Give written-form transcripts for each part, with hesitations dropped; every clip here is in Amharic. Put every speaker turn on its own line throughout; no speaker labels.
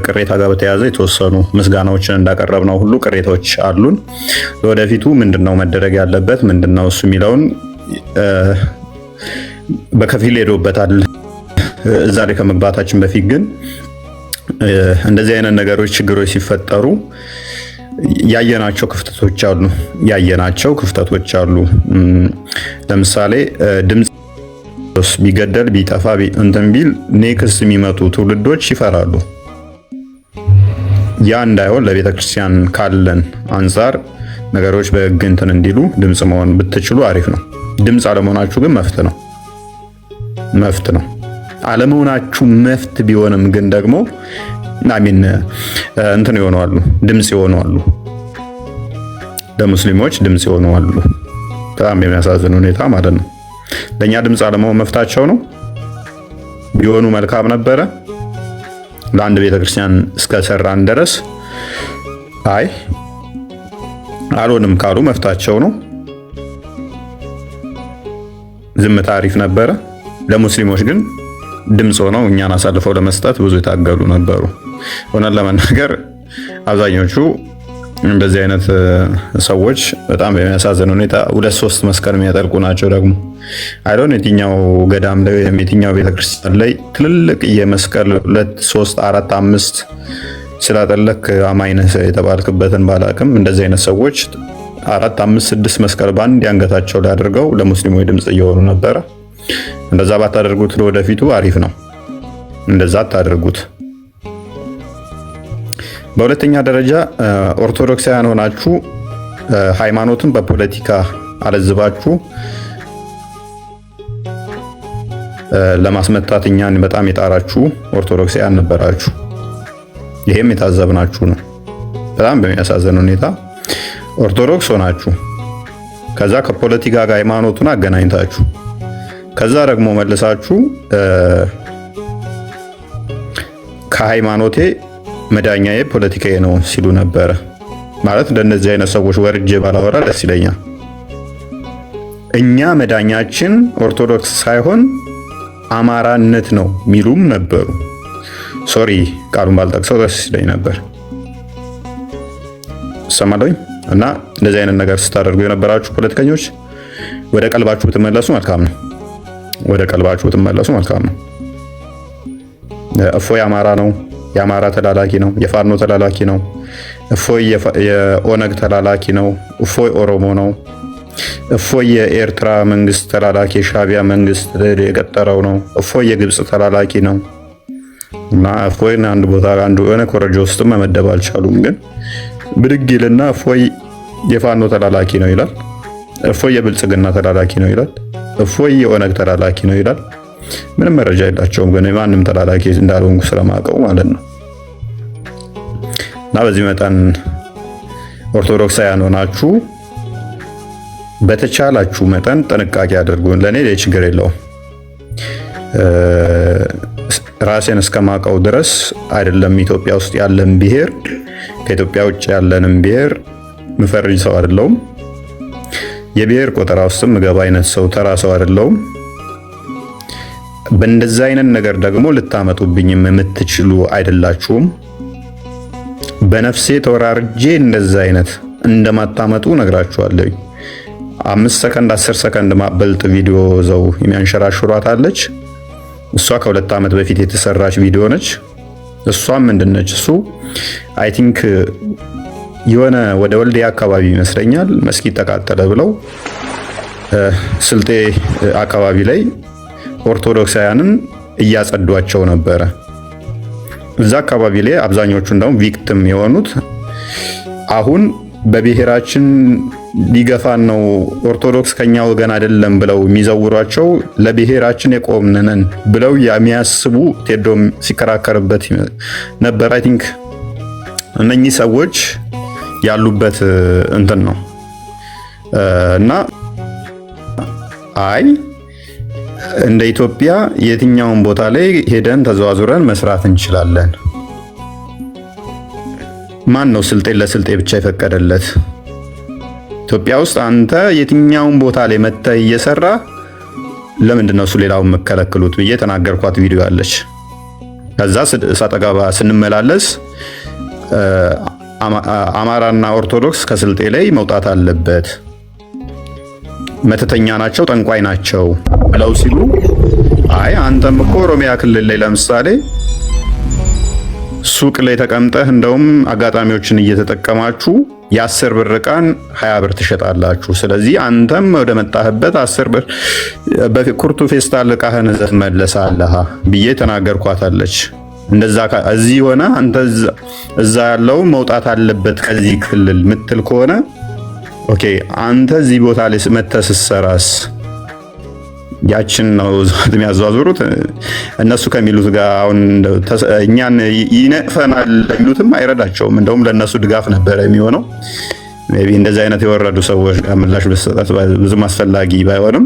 ቅሬታ ጋር በተያያዘ የተወሰኑ ምስጋናዎችን እንዳቀረብነው ሁሉ ቅሬታዎች አሉን። ለወደፊቱ ምንድነው መደረግ ያለበት ምንድነው እሱ የሚለውን በከፊል ሄዶበታል። እዛ ላይ ከመግባታችን በፊት ግን እንደዚህ አይነት ነገሮች ችግሮች ሲፈጠሩ ያየናቸው ክፍተቶች አሉ። ለምሳሌ ድምጽ ቢገደል ቢጠፋ እንትን ቢል ኔክስት የሚመጡ ትውልዶች ይፈራሉ። ያ እንዳይሆን ለቤተ ክርስቲያን ካለን አንፃር ነገሮች በሕግ እንትን እንዲሉ ድምጽ መሆን ብትችሉ አሪፍ ነው። ድምጽ አለመሆናችሁ ግን መፍት ነው። አለመሆናችሁ መፍት ቢሆንም ግን ደግሞ አሚን እንትን ይሆናሉ፣ ድምጽ ይሆናሉ፣ ለሙስሊሞች ድምጽ ይሆናሉ። በጣም የሚያሳዝን ሁኔታ ማለት ነው። ለኛ ድምጽ አለመሆን መፍታቸው ነው። ቢሆኑ መልካም ነበረ። ለአንድ ቤተክርስቲያን እስከሰራን ድረስ አይ አልሆንም ካሉ መፍታቸው ነው። ዝምታ አሪፍ ነበረ። ለሙስሊሞች ግን ድምጽ ሆነው እኛን አሳልፈው ለመስጠት ብዙ የታገሉ ነበሩ። ሆነን ለመናገር አብዛኞቹ እንደዚህ አይነት ሰዎች በጣም በሚያሳዝን ሁኔታ 2-3 መስቀል የሚያጠልቁ ናቸው። ደግሞ አይዶን የትኛው ገዳም ላይ ወይም የትኛው ቤተክርስቲያን ላይ ትልልቅ የመስቀል 2-3-4-5 ስላጠለክ አማይነህ የተባልክበትን ባላቅም እንደዚህ አይነት ሰዎች 4-5-6 መስቀል ባንድ ያንገታቸው ላይ አድርገው ለሙስሊሞች ድምጽ እየሆኑ ነበረ። እንደዛ ባታደርጉት ለወደፊቱ አሪፍ ነው። እንደዛ አታደርጉት። በሁለተኛ ደረጃ ኦርቶዶክሳውያን ሆናችሁ ሃይማኖትን በፖለቲካ አለዝባችሁ ለማስመታት እኛን በጣም የጣራችሁ ኦርቶዶክሳውያን ነበራችሁ። ይሄም የታዘብናችሁ ነው። በጣም በሚያሳዝን ሁኔታ ኦርቶዶክስ ሆናችሁ ከዛ ከፖለቲካ ጋር ሃይማኖቱን አገናኝታችሁ ከዛ ደግሞ መልሳችሁ ከሃይማኖቴ መዳኛዬ ፖለቲካዬ ነው ሲሉ ነበረ። ማለት እንደነዚህ አይነት ሰዎች ወርጄ ባላወራ ደስ ይለኛል። እኛ መዳኛችን ኦርቶዶክስ ሳይሆን አማራነት ነው ሚሉም ነበሩ። ሶሪ ቃሉን ባልጠቅሰው ደስ ይለኝ ነበር። ሰማለኝ እና እንደዚህ አይነት ነገር ስታደርጉ የነበራችሁ ፖለቲከኞች ወደ ቀልባችሁ ብትመለሱ መልካም ነው። እፎይ አማራ ነው፣ የአማራ ተላላኪ ነው፣ የፋኖ ተላላኪ ነው። እፎይ የኦነግ ተላላኪ ነው። እፎይ ኦሮሞ ነው። እፎይ የኤርትራ መንግስት ተላላኪ ሻቢያ መንግስት የቀጠረው ነው። እፎይ የግብጽ ተላላኪ ነው። እና እፎይን አንድ ቦታ አንዱ የሆነ ኮረጆ ውስጥ መመደብ አልቻሉም። ግን ብድግ ይልና እፎይ የፋኖ ተላላኪ ነው ይላል። እፎይ የብልጽግና ተላላኪ ነው ይላል። እፎይ የኦነግ ተላላኪ ነው ይላል። ምንም መረጃ የላቸውም። ግን ማንም ተላላኪ እንዳልሆንኩ ስለማውቀው ማለት ነው። እና በዚህ መጠን ኦርቶዶክሳውያን ሆናችሁ በተቻላችሁ መጠን ጥንቃቄ አድርጉ። ለኔ ችግር የለውም። ራሴን እስከማውቀው ድረስ አይደለም ኢትዮጵያ ውስጥ ያለን ብሔር ከኢትዮጵያ ውጭ ያለንም ብሔር ምፈርጅ ሰው አይደለሁም። የብሔር ቆጠራ ውስጥም ምገባ አይነት ሰው ተራ ሰው አይደለሁም። በእንደዛ አይነት ነገር ደግሞ ልታመጡብኝ የምትችሉ አይደላችሁም። በነፍሴ ተወራርጄ እንደዛ አይነት እንደማታመጡ ነግራችኋለሁ። 5 ሰከንድ 10 ሰከንድ ማበልጥ ቪዲዮ ዘው የሚያንሸራሽሯት አለች። እሷ ከ2 ዓመት በፊት የተሰራች ቪዲዮ ነች። እሷም ምንድነች እሱ አይ ቲንክ የሆነ ወደ ወልዲያ አካባቢ ይመስለኛል መስጊድ ተቃጠለ ብለው ስልጤ አካባቢ ላይ ኦርቶዶክሳውያንን እያጸዷቸው ነበረ። እዛ አካባቢ ላይ አብዛኞቹ እንደውም ቪክቲም የሆኑት አሁን በብሔራችን ሊገፋን ነው ኦርቶዶክስ ከኛ ወገን አይደለም ብለው የሚዘውሯቸው ለብሔራችን የቆምነን ብለው የሚያስቡ ቴዶም ሲከራከርበት ነበር። አይ ቲንክ እነኚህ ሰዎች ያሉበት እንትን ነው እና አይ እንደ ኢትዮጵያ የትኛውን ቦታ ላይ ሄደን ተዘዋዙረን መስራት እንችላለን። ማን ነው ስልጤ ለስልጤ ብቻ የፈቀደለት? ኢትዮጵያ ውስጥ አንተ የትኛውን ቦታ ላይ መተህ እየሰራ ለምንድን ነው እሱ ሌላውን መከለክሉት ብዬ ተናገርኳት ቪዲዮ አለች። ከዛ እሳት ገባ ስንመላለስ አማራና ኦርቶዶክስ ከስልጤ ላይ መውጣት አለበት፣ መተተኛ ናቸው፣ ጠንቋይ ናቸው ብለው ሲሉ አይ አንተም እኮ ኦሮሚያ ክልል ላይ ለምሳሌ ሱቅ ላይ ተቀምጠህ እንደውም አጋጣሚዎችን እየተጠቀማችሁ የ10 ብር ዕቃን 20 ብር ትሸጣላችሁ። ስለዚህ አንተም ወደ መጣህበት 10 ብር በኩርቱ ፌስታል ዕቃህን ይዘህ ትመለሳለህ ብዬ ተናገርኳታለች። እንደዛ እዚህ ሆነ አንተ እዛ ያለው መውጣት አለበት ከዚህ ክልል ምትል ከሆነ ኦኬ፣ አንተ እዚህ ቦታ ላይ መተህ ስትሰራስ ያችን ነው የሚያዟዙሩት እነሱ ከሚሉት ጋር። አሁን እኛን ይነፈናል ለሚሉትም አይረዳቸውም። እንደውም ለነሱ ድጋፍ ነበረ የሚሆነው። ሜቢ እንደዚህ አይነት የወረዱ ሰዎች ጋር ምላሽ መስጠት ብዙም አስፈላጊ ባይሆንም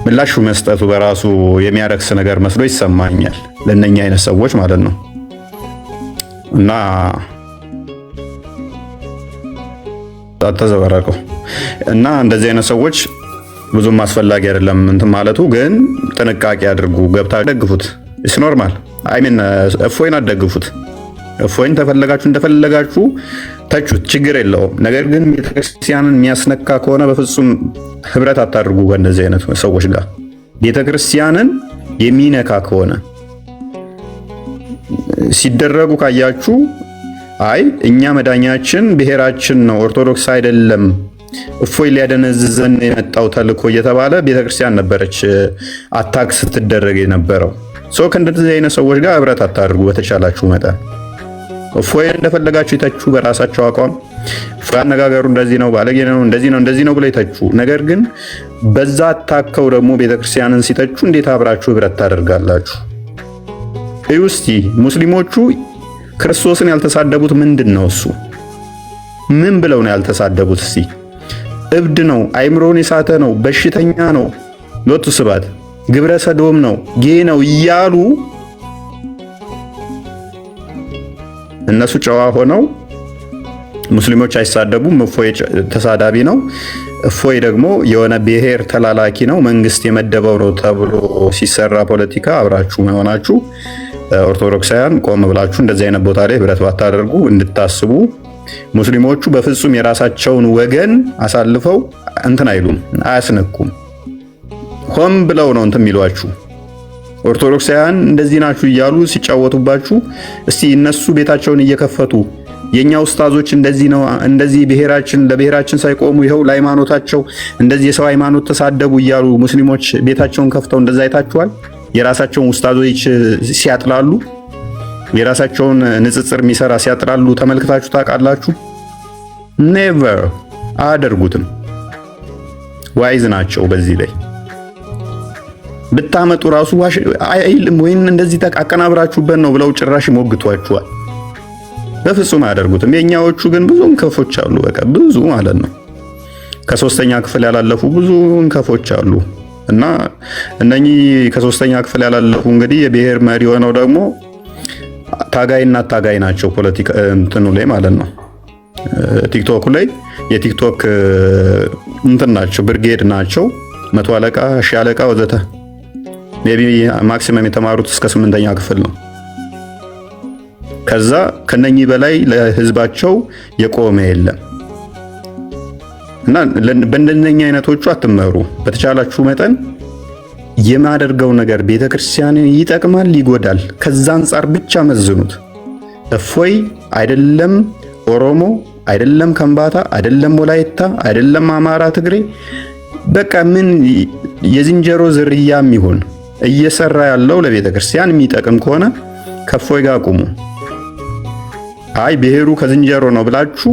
ምላሹ መስጠቱ በራሱ የሚያረክስ ነገር መስሎ ይሰማኛል ለነኛ አይነት ሰዎች ማለት ነው። እና ተዘበራቀው እና እንደዚህ አይነት ሰዎች ብዙም አስፈላጊ አይደለም እንትን ማለቱ፣ ግን ጥንቃቄ አድርጉ። ገብታ ደግፉት። ኢስ ኖርማል አይሚን እፎይን አትደግፉት። እፎይን ተፈለጋችሁ እንደፈለጋችሁ ተቹት፣ ችግር የለውም። ነገር ግን ቤተክርስቲያንን የሚያስነካ ከሆነ በፍጹም ህብረት አታድርጉ ከእንደዚህ አይነት ሰዎች ጋር። ቤተክርስቲያንን የሚነካ ከሆነ ሲደረጉ ካያችሁ አይ እኛ መዳኛችን ብሔራችን ነው ኦርቶዶክስ አይደለም እፎይ ሊያደነዝዘን የመጣው ተልኮ እየተባለ ቤተክርስቲያን ነበረች አታክ ስትደረግ የነበረው። ሰው ከእንደዚህ አይነት ሰዎች ጋር ህብረት አታድርጉ በተቻላችሁ መጠን። እፎይ እንደፈለጋችሁ ይተቹ በራሳቸው አቋም። እፎይ አነጋገሩ እንደዚህ ነው፣ ባለጌ ነው፣ እንደዚህ ነው ብለው ይተቹ። ነገር ግን በዛ አታከው ደግሞ ቤተክርስቲያንን ሲተቹ እንዴት አብራችሁ ህብረት ታደርጋላችሁ? እዩ እስቲ ሙስሊሞቹ ክርስቶስን ያልተሳደቡት ምንድን ነው? እሱ ምን ብለው ነው ያልተሳደቡት? እስቲ እብድ ነው፣ አይምሮን የሳተ ነው፣ በሽተኛ ነው፣ ሎቱ ስባት ግብረ ሰዶም ነው፣ ጌ ነው እያሉ እነሱ ጨዋ ሆነው ሙስሊሞች አይሳደቡም። እፎይ ተሳዳቢ ነው፣ እፎይ ደግሞ የሆነ ብሔር ተላላኪ ነው፣ መንግስት የመደበው ነው ተብሎ ሲሰራ ፖለቲካ አብራችሁ መሆናችሁ ኦርቶዶክሳውያን ቆም ብላችሁ እንደዚህ አይነት ቦታ ላይ ህብረት ባታደርጉ እንድታስቡ። ሙስሊሞቹ በፍጹም የራሳቸውን ወገን አሳልፈው እንትን አይሉም፣ አያስነኩም። ሆም ብለው ነው እንትን የሚሏችሁ። ኦርቶዶክሳውያን እንደዚህ ናችሁ እያሉ ሲጫወቱባችሁ፣ እስቲ እነሱ ቤታቸውን እየከፈቱ የኛ ኡስታዞች እንደዚህ ነው እንደዚህ ብሔራችን ለብሔራችን ሳይቆሙ ይኸው ለሃይማኖታቸው እንደዚህ የሰው ሃይማኖት ተሳደቡ እያሉ ሙስሊሞች ቤታቸውን ከፍተው እንደዛ አይታችኋል? የራሳቸውን ኡስታዞች ሲያጥላሉ፣ የራሳቸውን ንጽጽር የሚሰራ ሲያጥላሉ ተመልክታችሁ ታውቃላችሁ? ኔቨር አያደርጉትም። ዋይዝ ናቸው። በዚህ ላይ ብታመጡ ራሱ አይልም ወይን እንደዚህ አቀናብራችሁበት ነው ብለው ጭራሽ ይሞግቷችኋል። በፍጹም አያደርጉትም። የኛዎቹ ግን ብዙ እንከፎች አሉ። በቃ ብዙ ማለት ነው። ከሶስተኛ ክፍል ያላለፉ ብዙ እንከፎች አሉ። እና እነኚህ ከሶስተኛ ክፍል ያላለፉ እንግዲህ የብሔር መሪ ሆነው ደግሞ ታጋይና ታጋይ ናቸው። ፖለቲካ እንትኑ ላይ ማለት ነው። ቲክቶክ ላይ የቲክቶክ እንትን ናቸው፣ ብርጌድ ናቸው። 100 አለቃ፣ ሺህ አለቃ ወዘተ። ሜቢ ማክሲመም የተማሩት እስከ 8ኛ ክፍል ነው። ከዛ ከነኚህ በላይ ለህዝባቸው የቆመ የለም። እና በእንደነኛ አይነቶቹ አትመሩ። በተቻላችሁ መጠን የማደርገው ነገር ቤተክርስቲያንን ይጠቅማል ይጎዳል፣ ከዛ አንጻር ብቻ መዝኑት። እፎይ አይደለም ኦሮሞ አይደለም ከምባታ አይደለም ወላይታ አይደለም አማራ ትግሬ፣ በቃ ምን የዝንጀሮ ዝርያም ይሁን እየሰራ ያለው ለቤተክርስቲያን የሚጠቅም ከሆነ ከእፎይ ጋር ቁሙ። አይ ብሔሩ ከዝንጀሮ ነው ብላችሁ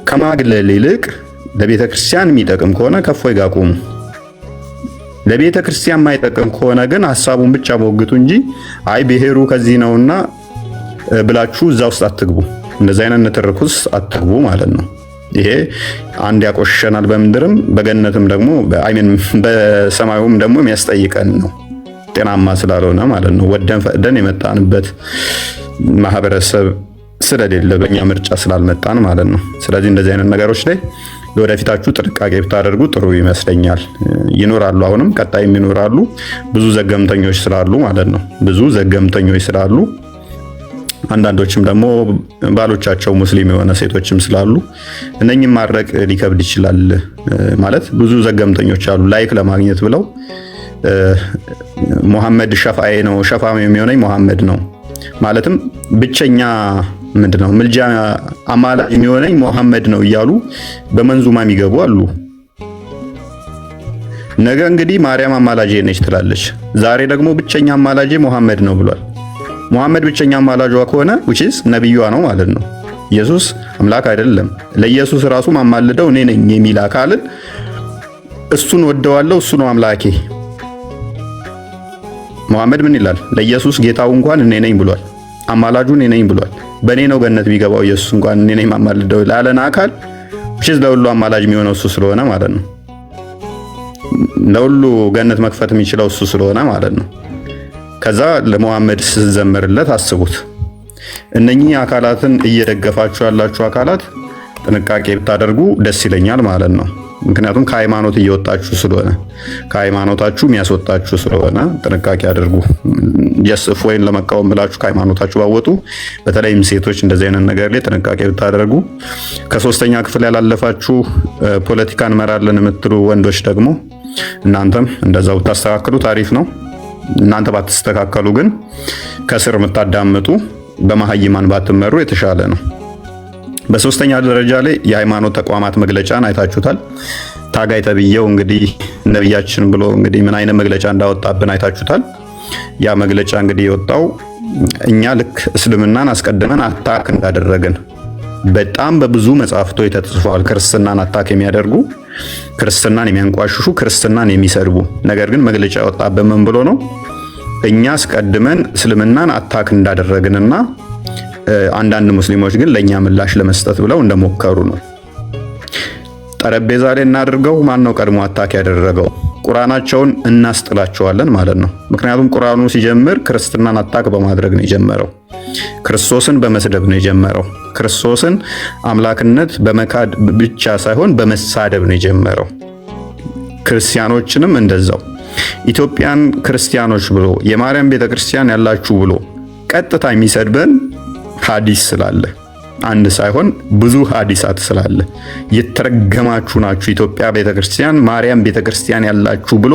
ከማግለል ይልቅ ለቤተክርስቲያን የሚጠቅም ከሆነ ከእፎይ ጋር ቁሙ። ለቤተክርስቲያን የማይጠቅም ከሆነ ግን ሐሳቡን ብቻ ሞግቱ እንጂ አይ ብሔሩ ከዚህ ነውና ብላችሁ እዛ ውስጥ አትግቡ። እንደዛ አይነት ንትርክ ውስጥ አትግቡ ማለት ነው። ይሄ አንድ ያቆሸናል በምድርም በገነትም ደግሞ አይሚን በሰማዩም ደግሞ የሚያስጠይቀን ነው፣ ጤናማ ስላልሆነ ማለት ነው። ወደን ፈቅደን የመጣንበት ማህበረሰብ ስለሌለ በእኛ ምርጫ ስላልመጣን ማለት ነው። ስለዚህ እንደዚህ አይነት ነገሮች ላይ ለወደፊታችሁ ጥንቃቄ ብታደርጉ ጥሩ ይመስለኛል። ይኖራሉ፣ አሁንም ቀጣይም ይኖራሉ፣ ብዙ ዘገምተኞች ስላሉ ማለት ነው። ብዙ ዘገምተኞች ስላሉ አንዳንዶችም ደግሞ ባሎቻቸው ሙስሊም የሆነ ሴቶችም ስላሉ እነኝም ማድረግ ሊከብድ ይችላል። ማለት ብዙ ዘገምተኞች አሉ ላይክ ለማግኘት ብለው ሙሐመድ ሸፋዬ ነው፣ ሸፋም የሚሆነኝ ሙሐመድ ነው ማለትም ብቸኛ ምንድነው ምልጃ አማላጅ የሚሆነኝ ሙሐመድ ነው እያሉ በመንዙማ የሚገቡ አሉ። ነገ እንግዲህ ማርያም አማላጄ ነች ትላለች። ዛሬ ደግሞ ብቸኛ አማላጄ ሙሐመድ ነው ብሏል። ሙሐመድ ብቸኛ አማላጇ ከሆነ which is ነብዩዋ ነው ማለት ነው። ኢየሱስ አምላክ አይደለም። ለኢየሱስ ራሱ ማማልደው እኔ ነኝ የሚል አካልን እሱን ወደዋለሁ፣ እሱ ነው አምላኬ። ሙሐመድ ምን ይላል? ለኢየሱስ ጌታው እንኳን እኔ ነኝ ብሏል። አማላጁ እኔ ነኝ ብሏል። በእኔ ነው ገነት የሚገባው ኢየሱስ እንኳን እኔ ነኝ ማማልደው ላለን አካል which is ለሁሉ አማላጅ የሚሆነው እሱ ስለሆነ ማለት ነው። ለሁሉ ገነት መክፈት የሚችለው እሱ ስለሆነ ማለት ነው። ከዛ ለሙሐመድ ስትዘምርለት አስቡት። እነኚህ አካላትን እየደገፋችሁ ያላችሁ አካላት ጥንቃቄ ብታደርጉ ደስ ይለኛል ማለት ነው። ምክንያቱም ከሃይማኖት እየወጣችሁ ስለሆነ ከሃይማኖታችሁ የሚያስወጣችሁ ስለሆነ ጥንቃቄ አድርጉ። ጀስፍ ወይን ለመቃወም ብላችሁ ከሃይማኖታችሁ ባወጡ፣ በተለይም ሴቶች እንደዚህ አይነት ነገር ላይ ጥንቃቄ ብታደርጉ፣ ከ3ኛ ክፍል ያላለፋችሁ ፖለቲካ እንመራለን የምትሉ ወንዶች ደግሞ እናንተም እንደዛው ብታስተካክሉ ታሪፍ ነው። እናንተ ባትስተካከሉ ግን ከስር የምታዳምጡ በመሀይማን ባትመሩ የተሻለ ነው። በ3ኛ ደረጃ ላይ የሃይማኖት ተቋማት መግለጫን አይታችሁታል። ታጋይ ተብዬው እንግዲህ ነብያችን ብሎ እንግዲህ ምን አይነት መግለጫ እንዳወጣብን አይታችሁታል። ያ መግለጫ እንግዲህ የወጣው እኛ ልክ እስልምናን አስቀድመን አታክ እንዳደረግን በጣም በብዙ መጽሐፍቶች ተጽፏል። ክርስትናን አታክ የሚያደርጉ፣ ክርስትናን የሚያንቋሽሹ፣ ክርስትናን የሚሰድቡ። ነገር ግን መግለጫ ያወጣብን ምን ብሎ ነው? እኛ አስቀድመን እስልምናን አታክ እንዳደረግንና አንዳንድ ሙስሊሞች ግን ለኛ ምላሽ ለመስጠት ብለው እንደሞከሩ ነው። ጠረጴዛ ላይ እናድርገው። ማን ነው ቀድሞ አታክ ያደረገው? ቁርአናቸውን እናስጥላቸዋለን ማለት ነው። ምክንያቱም ቁርአኑ ሲጀምር ክርስትናን አታክ በማድረግ ነው የጀመረው። ክርስቶስን በመስደብ ነው የጀመረው። ክርስቶስን አምላክነት በመካድ ብቻ ሳይሆን በመሳደብ ነው የጀመረው። ክርስቲያኖችንም እንደዛው ኢትዮጵያን ክርስቲያኖች ብሎ የማርያም ቤተክርስቲያን ያላችሁ ብሎ ቀጥታ የሚሰድበን ሐዲስ ስላለ አንድ ሳይሆን ብዙ ሐዲሳት ስላለ የተረገማችሁ ናችሁ ኢትዮጵያ ቤተክርስቲያን ማርያም ቤተክርስቲያን ያላችሁ ብሎ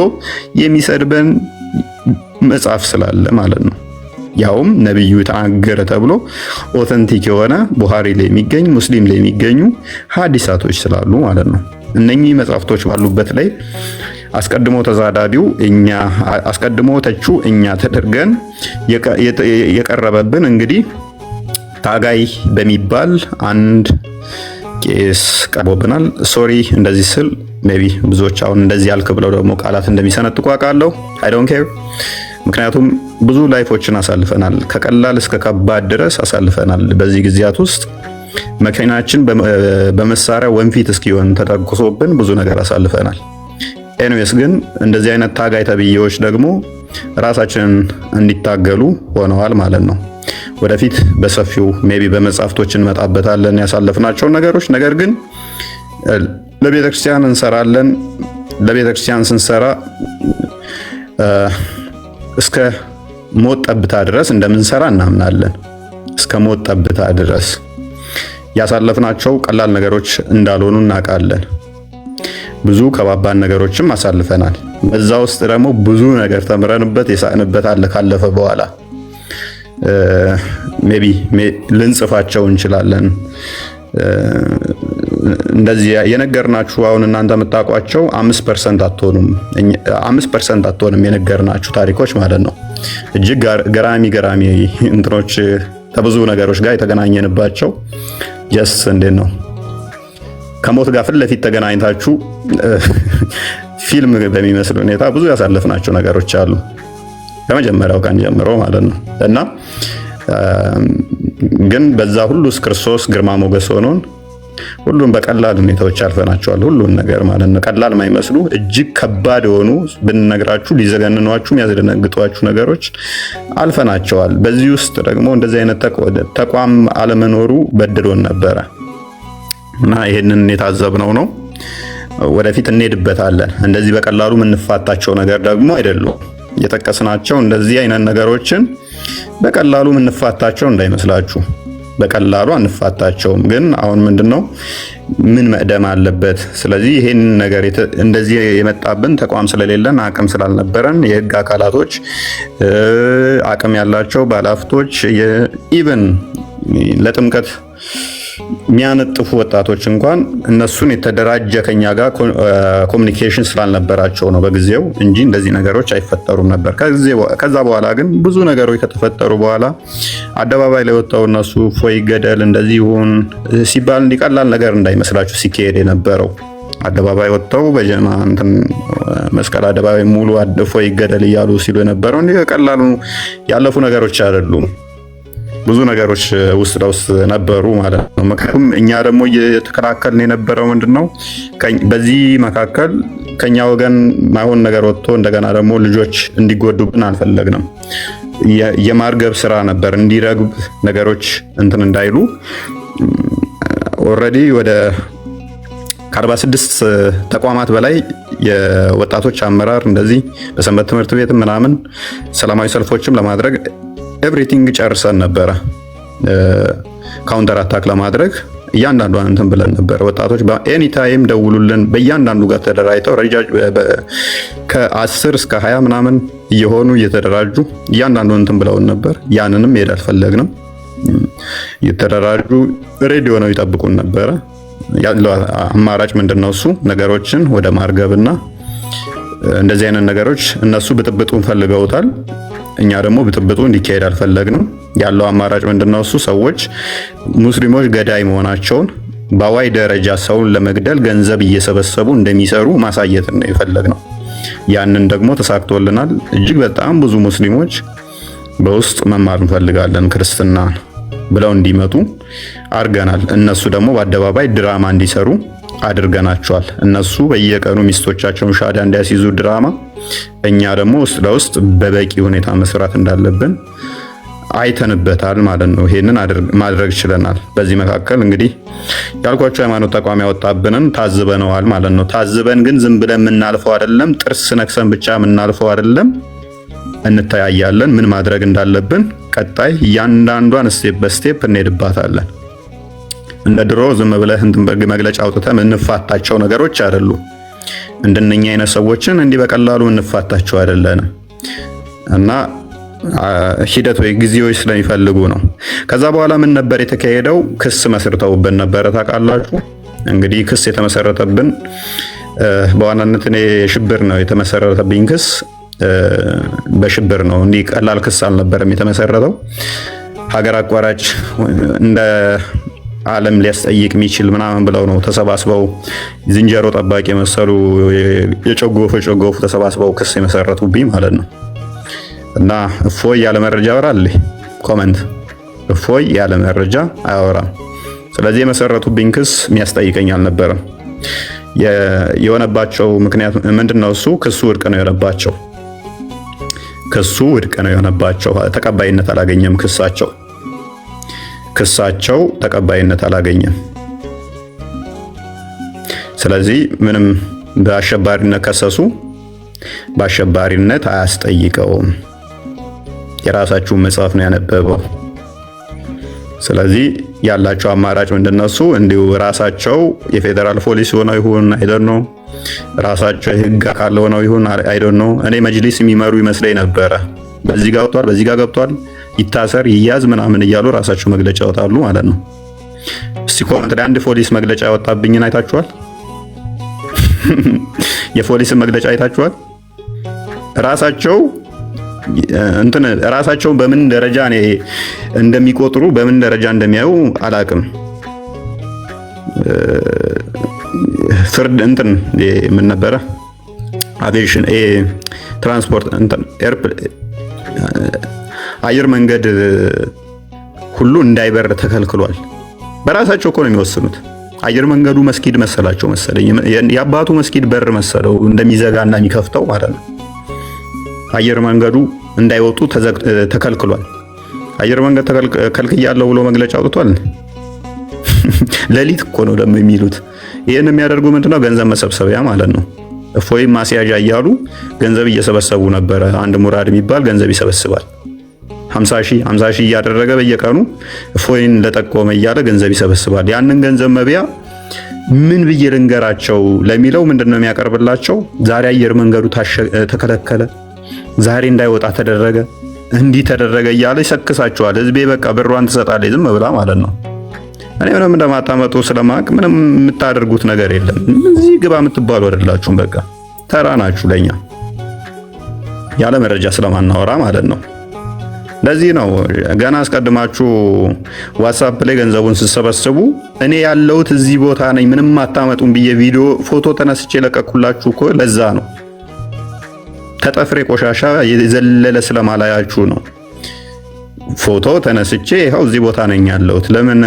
የሚሰድበን መጽሐፍ ስላለ ማለት ነው። ያውም ነብዩ ተናገረ ተብሎ ኦተንቲክ የሆነ ቡሃሪ ላይ የሚገኝ ሙስሊም ላይ የሚገኙ ሐዲሳቶች ስላሉ ማለት ነው። እነኚህ መጽሐፍቶች ባሉበት ላይ አስቀድሞ ተዛዳቢው እኛ አስቀድሞ ተቹ እኛ ተደርገን የቀረበብን እንግዲህ ታጋይ በሚባል አንድ ቄስ ቀርቦብናል። ሶሪ እንደዚህ ስል ሜቢ ብዙዎች አሁን እንደዚህ ያልክ ብለው ደግሞ ቃላት እንደሚሰነጥቁ አውቃለሁ። አይ ዶንት ኬር። ምክንያቱም ብዙ ላይፎችን አሳልፈናል። ከቀላል እስከ ከባድ ድረስ አሳልፈናል። በዚህ ጊዜያት ውስጥ መኪናችን በመሳሪያ ወንፊት እስኪሆን ተተኩሶብን ብዙ ነገር አሳልፈናል። ኤኒዌይስ ግን እንደዚህ አይነት ታጋይ ተብዬዎች ደግሞ ራሳችንን እንዲታገሉ ሆነዋል ማለት ነው። ወደፊት በሰፊው ሜቢ በመጽሐፍቶች እንመጣበታለን ያሳለፍናቸው ነገሮች። ነገር ግን ለቤተክርስቲያን እንሰራለን። ለቤተክርስቲያን ስንሰራ እስከ ሞት ጠብታ ድረስ እንደምንሰራ እናምናለን። እስከ ሞት ጠብታ ድረስ ያሳለፍናቸው ቀላል ነገሮች እንዳልሆኑ እናውቃለን። ብዙ ከባባድ ነገሮችም አሳልፈናል። በዛ ውስጥ ደግሞ ብዙ ነገር ተምረንበት የሳቅንበት አለ። ካለፈ በኋላ ሜቢ ልንጽፋቸው እንችላለን። እንደዚህ የነገርናችሁ አሁን እናንተ የምታውቋቸው 5% አትሆኑም። 5% አትሆንም የነገርናችሁ ታሪኮች ማለት ነው። እጅግ ገራሚ እንትኖች ከብዙ ነገሮች ጋር የተገናኘንባቸው ጀስ እንዴት ነው ከሞት ጋር ፊት ለፊት ተገናኝታችሁ ፊልም በሚመስል ሁኔታ ብዙ ያሳለፍናቸው ነገሮች አሉ ከመጀመሪያው ቀን ጀምሮ ማለት ነው። እና ግን በዛ ሁሉ ክርስቶስ ግርማ ሞገስ ሆኖን ሁሉም በቀላል ሁኔታዎች አልፈናቸዋል። ሁሉን ነገር ማለት ነው። ቀላል የማይመስሉ እጅግ ከባድ የሆኑ ብንነግራችሁ ሊዘገንኗችሁ የሚያስደነግጧችሁ ነገሮች አልፈናቸዋል። በዚህ ውስጥ ደግሞ እንደዚህ አይነት ተቋም አለመኖሩ በድሎን ነበረ እና ይሄንን የታዘብነው ነው። ወደፊት እንሄድበታለን። እንደዚህ በቀላሉ የምንፋታቸው ነገር ደግሞ አይደሉም የጠቀስናቸው። እንደዚህ አይነት ነገሮችን በቀላሉ የምንፋታቸው እንዳይመስላችሁ። በቀላሉ አንፋታቸውም። ግን አሁን ምንድነው ምን መቅደም አለበት? ስለዚህ ይሄን ነገር እንደዚህ የመጣብን ተቋም ስለሌለን አቅም ስላልነበረን የህግ አካላቶች አቅም ያላቸው ባለሀብቶች ኢቭን ለጥምቀት የሚያነጥፉ ወጣቶች እንኳን እነሱን የተደራጀ ከኛ ጋር ኮሚኒኬሽን ስላልነበራቸው ነው በጊዜው እንጂ እንደዚህ ነገሮች አይፈጠሩም ነበር። ከዛ በኋላ ግን ብዙ ነገሮች ከተፈጠሩ በኋላ አደባባይ ላይ ወጣው እነሱ ፎይ ገደል እንደዚህ ይሁን ሲባል እንዲቀላል ነገር እንዳይመስላችሁ ሲካሄድ የነበረው አደባባይ ወጣው በጀማ እንትን መስቀል አደባባይ ሙሉ ፎይ ገደል እያሉ ሲሉ የነበረው እንዲህ ቀላሉ ያለፉ ነገሮች አይደሉም። ብዙ ነገሮች ውስጥ ለውስጥ ነበሩ ማለት ነው። ምክንያቱም እኛ ደግሞ እየተከላከልን የነበረው ምንድነው በዚህ መካከል ከኛ ወገን ማይሆን ነገር ወጥቶ እንደገና ደግሞ ልጆች እንዲጎዱብን አልፈለግንም። የማርገብ ስራ ነበር እንዲረግብ ነገሮች እንትን እንዳይሉ ኦልሬዲ ወደ ከ46 ተቋማት በላይ የወጣቶች አመራር እንደዚህ በሰንበት ትምህርት ቤት ምናምን ሰላማዊ ሰልፎችም ለማድረግ ኤቭሪቲንግ ጨርሰን ነበረ። ካውንተር አታክ ለማድረግ እያንዳንዷን እንትን ብለን ነበር። ወጣቶች በኤኒ ታይም ደውሉልን። በእያንዳንዱ ጋር ተደራጅተው ከ10 እስከ 20 ምናምን እየሆኑ እየተደራጁ እያንዳንዱ እንትን ብለውን ነበር። ያንንም ሄድ አልፈለግንም። እየተደራጁ ሬዲዮ ነው ይጠብቁን ነበረ። ያለው አማራጭ ምንድነው? እሱ ነገሮችን ወደ ማርገብና እንደዚህ አይነት ነገሮች እነሱ ብጥብጡን ፈልገውታል። እኛ ደግሞ ብጥብጡ እንዲካሄድ አልፈለግንም። ያለው አማራጭ ምንድነው? እሱ ሰዎች ሙስሊሞች ገዳይ መሆናቸውን በአዋይ ደረጃ ሰውን ለመግደል ገንዘብ እየሰበሰቡ እንደሚሰሩ ማሳየት ነው የፈለግነው። ያንን ደግሞ ተሳክቶልናል። እጅግ በጣም ብዙ ሙስሊሞች በውስጥ መማር እንፈልጋለን ክርስትና ብለው እንዲመጡ አድርገናል። እነሱ ደግሞ በአደባባይ ድራማ እንዲሰሩ አድርገናቸዋል። እነሱ በየቀኑ ሚስቶቻቸውን ሻዳ እንዲያስይዙ ድራማ፣ እኛ ደግሞ ውስጥ ለውስጥ በበቂ ሁኔታ መስራት እንዳለብን አይተንበታል ማለት ነው። ይሄንን ማድረግ ችለናል። በዚህ መካከል እንግዲህ ያልኳቸው ሃይማኖት ተቋም ያወጣብንን ታዝበነዋል ማለት ነው። ታዝበን ግን ዝም ብለን የምናልፈው አይደለም። ጥርስ ነክሰን ብቻ የምናልፈው አይደለም። እንተያያለን። ምን ማድረግ እንዳለብን ቀጣይ እያንዳንዷን ስቴፕ በስቴፕ እንሄድባታለን። እንደ ድሮ ዝም ብለህ እንትን መግለጫ አውጥተህ እንፋታቸው ነገሮች አይደሉም። እንደነኛ አይነት ሰዎችን እንዲህ በቀላሉ እንፋታቸው አይደለንም እና ሂደት ወይ ጊዜዎች ስለሚፈልጉ ነው። ከዛ በኋላ ምን ነበር የተካሄደው? ክስ መስርተውብን ነበረ። ታውቃላችሁ እንግዲህ ክስ የተመሰረተብን በዋናነት እኔ ሽብር ነው የተመሰረተብኝ ክስ በሽብር ነው። እንዲህ ቀላል ክስ አልነበረም የተመሰረተው። ሀገር አቋራጭ እንደ ዓለም ሊያስጠይቅ የሚችል ምናምን ብለው ነው ተሰባስበው ዝንጀሮ ጠባቂ የመሰሉ የጨጎፉ ተሰባስበው ክስ የመሰረቱብኝ ማለት ነው። እና እፎይ ያለ መረጃ ያወራል። ኮሜንት እፎይ ያለ መረጃ አያወራም። ስለዚህ የመሰረቱብኝ ክስ የሚያስጠይቀኝ አልነበረም። የሆነባቸው ምክንያት ምንድነው? እሱ ክሱ ውድቅ ነው የሆነባቸው። ክሱ ውድቅ ነው የሆነባቸው። ተቀባይነት አላገኘም። ክሳቸው ተቀባይነት አላገኘም። ስለዚህ ምንም በአሸባሪነት ከሰሱ፣ በአሸባሪነት አያስጠይቀውም። የራሳችሁን መጽሐፍ ነው ያነበበው። ስለዚህ ያላቸው አማራጭ ምንድነው? እሱ እንዲሁ ራሳቸው የፌዴራል ፖሊስ ሆነው ይሁን አይደል ነው ራሳቸው የህግ አካል ሆነው ይሁን አይደል ነው። እኔ መጅሊስ የሚመሩ ይመስለኝ ነበረ። በዚህ ጋር ወጥቷል፣ በዚህ ጋር ገብቷል፣ ይታሰር ይያዝ ምናምን እያሉ ራሳቸው መግለጫ ያወጣሉ ማለት ነው። እስቲ ኮሜንት ላይ አንድ ፖሊስ መግለጫ ያወጣብኝን አይታችኋል? የፖሊስን መግለጫ አይታችኋል? ራሳቸው በምን ደረጃ እንደሚቆጥሩ በምን ደረጃ እንደሚያዩ አላቅም። ፍርድ ምን ነበረ አቪዬሽን ትራንስፖርት አየር መንገድ ሁሉ እንዳይበር ተከልክሏል። በራሳቸው እኮ ነው የሚወስኑት። አየር መንገዱ መስጊድ መሰላቸው መሰለኝ። የአባቱ መስጊድ በር መሰለው እንደሚዘጋና የሚከፍተው ማለት ነው። አየር መንገዱ እንዳይወጡ ተከልክሏል። አየር መንገድ ተከልክያለሁ ብሎ መግለጫ አውጥቷል። ሌሊት እኮ ነው ደግሞ የሚሉት። ይሄን የሚያደርጉ ምንድነው? ገንዘብ መሰብሰቢያ ማለት ነው። እፎይ ማስያዣ እያሉ ገንዘብ እየሰበሰቡ ነበረ። አንድ ሙራድ የሚባል ገንዘብ ይሰበስባል። 50 ሺህ እያደረገ በየቀኑ እፎይን ለጠቆመ እያለ ገንዘብ ይሰበስባል። ያንን ገንዘብ መብያ ምን ብዬ ልንገራቸው ለሚለው ምንድነው የሚያቀርብላቸው? ዛሬ አየር መንገዱ ተከለከለ፣ ዛሬ እንዳይወጣ ተደረገ፣ እንዲህ ተደረገ እያለ ይሰክሳቸዋል። ህዝቤ በቃ ብሯን ትሰጣለች ዝም ብላ ማለት ነው። እኔ ምንም እንደማታመጡ ስለማቅ ምንም የምታደርጉት ነገር የለም። እዚህ ግባ የምትባሉ አይደላችሁም። በቃ ተራ ናችሁ ለኛ ያለ መረጃ ስለማናወራ ማለት ነው። ለዚህ ነው ገና አስቀድማችሁ ዋትስአፕ ላይ ገንዘቡን ስትሰበስቡ እኔ ያለሁት እዚህ ቦታ ነኝ ምንም አታመጡም ብዬ ቪዲዮ ፎቶ ተነስቼ ለቀኩላችሁ እኮ ለዛ ነው። ከጠፍሬ ቆሻሻ የዘለለ ስለማላያችሁ ነው። ፎቶ ተነስቼ ይኸው እዚህ ቦታ ነኝ ያለሁት ለምን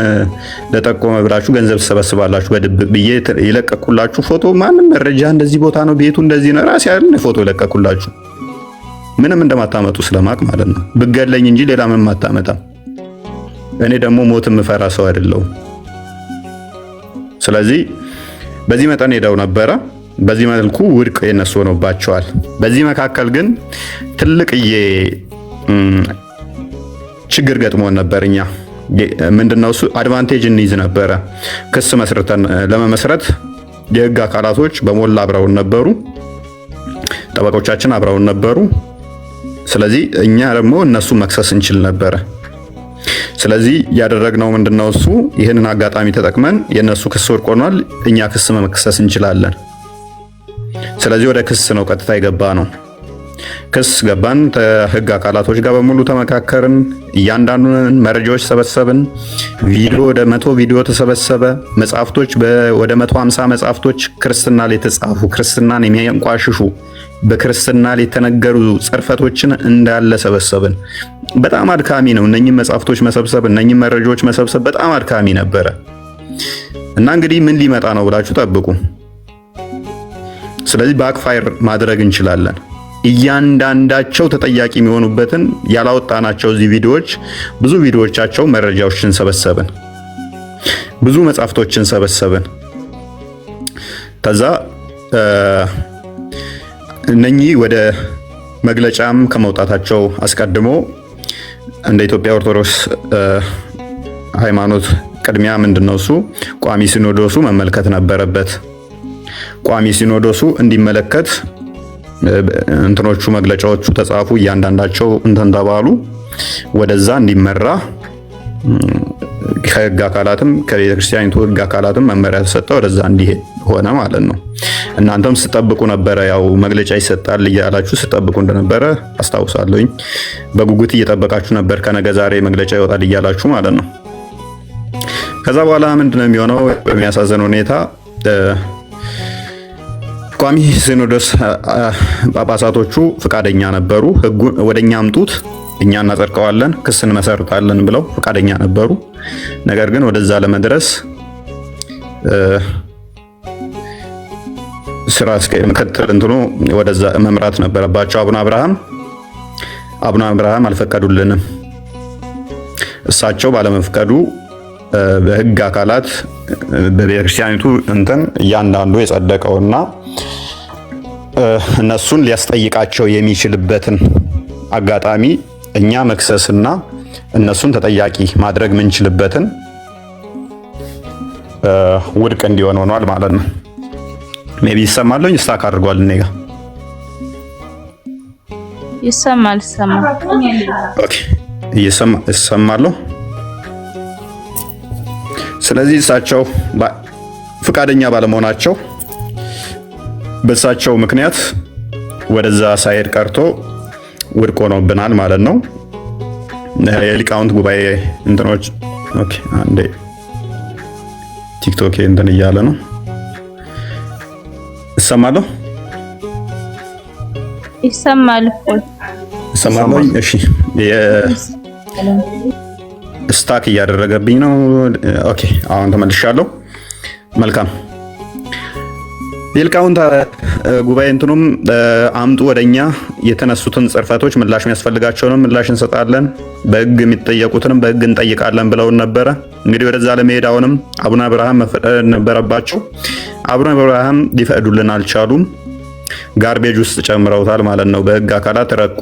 ለጠቆመ ብላችሁ ገንዘብ ትሰበስባላችሁ በድብቅ ብዬ የለቀኩላችሁ ፎቶ ማንም መረጃ እንደዚህ ቦታ ነው ቤቱ እንደዚህ ነው ራሴ አይደል ፎቶ የለቀኩላችሁ ምንም እንደማታመጡ ስለማቅ ማለት ነው። ብገለኝ እንጂ ሌላ ምንም አታመጣም። እኔ ደግሞ ሞት የምፈራ ሰው አይደለሁም። ስለዚህ በዚህ መጠን ሄደው ነበረ። በዚህ መልኩ ውድቅ የነሱ ሆኖባቸዋል። በዚህ መካከል ግን ትልቅዬ ችግር ገጥሞን ነበር። እኛ ምንድነው እሱ አድቫንቴጅ እንይዝ ነበረ። ክስ መስርተን ለመመስረት የህግ አካላቶች በሞላ አብረውን ነበሩ። ጠበቆቻችን አብረውን ነበሩ። ስለዚህ እኛ ደግሞ እነሱ መክሰስ እንችል ነበረ። ስለዚህ ያደረግነው ምንድነው እሱ ይህንን አጋጣሚ ተጠቅመን የነሱ ክስ ወድቆ ሆኗል፣ እኛ ክስ መክሰስ እንችላለን። ስለዚህ ወደ ክስ ነው ቀጥታ የገባ ነው። ክስ ገባን። ከህግ አካላቶች ጋር በሙሉ ተመካከርን። እያንዳንዱን መረጃዎች ሰበሰብን። ቪዲዮ ወደ 100 ቪዲዮ ተሰበሰበ። መጽሐፍቶች ወደ 150 መጽሐፍቶች ክርስትና ላይ የተጻፉ ክርስትናን የሚያንቋሽሹ በክርስትና ላይ የተነገሩ ጽርፈቶችን እንዳለ ሰበሰብን። በጣም አድካሚ ነው እነኚህ መጽሐፍቶች መሰብሰብ፣ እነኚህ መረጃዎች መሰብሰብ በጣም አድካሚ ነበረ እና እንግዲህ ምን ሊመጣ ነው ብላችሁ ጠብቁ። ስለዚህ ባክፋየር ማድረግ እንችላለን። እያንዳንዳቸው ተጠያቂ የሚሆኑበትን ያላወጣናቸው እዚህ ቪዲዮዎች ብዙ ቪዲዮዎቻቸው መረጃዎችን ሰበሰብን፣ ብዙ መጽሐፍቶችን ሰበሰብን። ከዛ እነኚህ ወደ መግለጫም ከመውጣታቸው አስቀድሞ እንደ ኢትዮጵያ ኦርቶዶክስ ሃይማኖት ቅድሚያ ምንድነው እሱ ቋሚ ሲኖዶሱ መመልከት ነበረበት። ቋሚ ሲኖዶሱ እንዲመለከት እንትኖቹ መግለጫዎቹ ተጻፉ፣ እያንዳንዳቸው እንትን ተባሉ፣ ወደዛ እንዲመራ ከህግ አካላትም ከቤተክርስቲያኒቱ ህግ አካላትም መመሪያ ተሰጠ፣ ወደዛ እንዲሄድ ሆነ ማለት ነው። እናንተም ስጠብቁ ነበረ፣ ያው መግለጫ ይሰጣል እያላችሁ ስጠብቁ እንደነበረ አስታውሳለሁኝ። በጉጉት እየጠበቃችሁ ነበር፣ ከነገ ዛሬ መግለጫ ይወጣል እያላችሁ ማለት ነው። ከዛ በኋላ ምንድነው የሚሆነው? በሚያሳዝን ሁኔታ ቋሚ ሲኖዶስ ጳጳሳቶቹ ፍቃደኛ ነበሩ። ህጉ ወደኛ አምጡት እኛ እናጸድቀዋለን ክስ እንመሰርታለን ብለው ፍቃደኛ ነበሩ። ነገር ግን ወደዛ ለመድረስ ስራ ምክትል እንትኑ ወደዛ መምራት ነበረባቸው። አቡነ አብርሃም አልፈቀዱልንም። እሳቸው ባለመፍቀዱ በህግ አካላት በቤተክርስቲያኒቱ እንትን እያንዳንዱ የጸደቀውና እነሱን ሊያስጠይቃቸው የሚችልበትን አጋጣሚ እኛ መክሰስና እነሱን ተጠያቂ ማድረግ ምንችልበትን ውድቅ እንዲሆን ሆኗል ማለት ነው። ሜቢ ይሰማልኝ ስታክ አድርጓል እኔ ጋር
ይሰማል።
ኦኬ ይሰማል። ስለዚህ እሳቸው ፍቃደኛ ባለመሆናቸው በእሳቸው ምክንያት ወደዛ ሳይሄድ ቀርቶ ውድቅ ሆኖብናል ማለት ነው። የሊቃውንት ጉባኤ እንትኖች ኦኬ አንዴ ቲክቶክ እንትን እያለ ነው። እሰማለሁ
ይሰማል።
እሺ ስታክ እያደረገብኝ ነው። ኦኬ አሁን ተመልሻለሁ። መልካም የሊቃውንት ጉባኤ እንትኑም አምጡ ወደኛ የተነሱትን ጽርፈቶች ምላሽ የሚያስፈልጋቸውንም ምላሽ እንሰጣለን፣ በሕግ የሚጠየቁትንም በሕግ እንጠይቃለን ብለውን ነበረ። እንግዲህ ወደዛ ለመሄድ አሁንም አቡነ አብርሃም መፈቀድ ነበረባቸው። አቡነ አብርሃም ሊፈቅዱልን አልቻሉም። ጋርቤጅ ውስጥ ጨምረውታል ማለት ነው። በሕግ አካላት ረቆ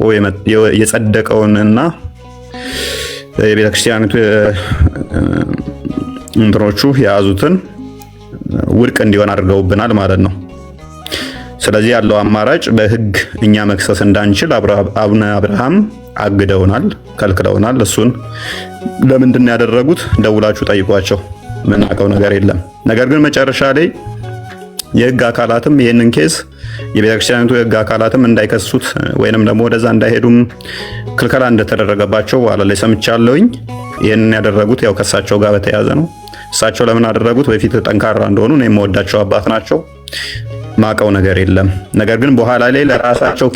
የጸደቀውንና የቤተክርስቲያኒቱ እንትኖቹ የያዙትን ውድቅ እንዲሆን አድርገውብናል ማለት ነው። ስለዚህ ያለው አማራጭ በሕግ እኛ መክሰስ እንዳንችል አቡነ አብርሃም አግደውናል፣ ከልክለውናል። እሱን ለምንድን ነው ያደረጉት? ደውላችሁ ጠይቋቸው። ምናውቀው ነገር የለም። ነገር ግን መጨረሻ ላይ የሕግ አካላትም ይህንን ኬዝ የቤተክርስቲያኒቱ የሕግ አካላትም እንዳይከሱት ወይንም ደግሞ ወደዛ እንዳይሄዱም ክልከላ እንደተደረገባቸው በኋላ ላይ ሰምቻለሁኝ። ይህንን ያደረጉት ያው ከእሳቸው ጋር በተያያዘ ነው። እሳቸው ለምን አደረጉት? በፊት ጠንካራ እንደሆኑ ነው የምወዳቸው አባት ናቸው። ማቀው ነገር የለም። ነገር ግን በኋላ ላይ ለራሳቸው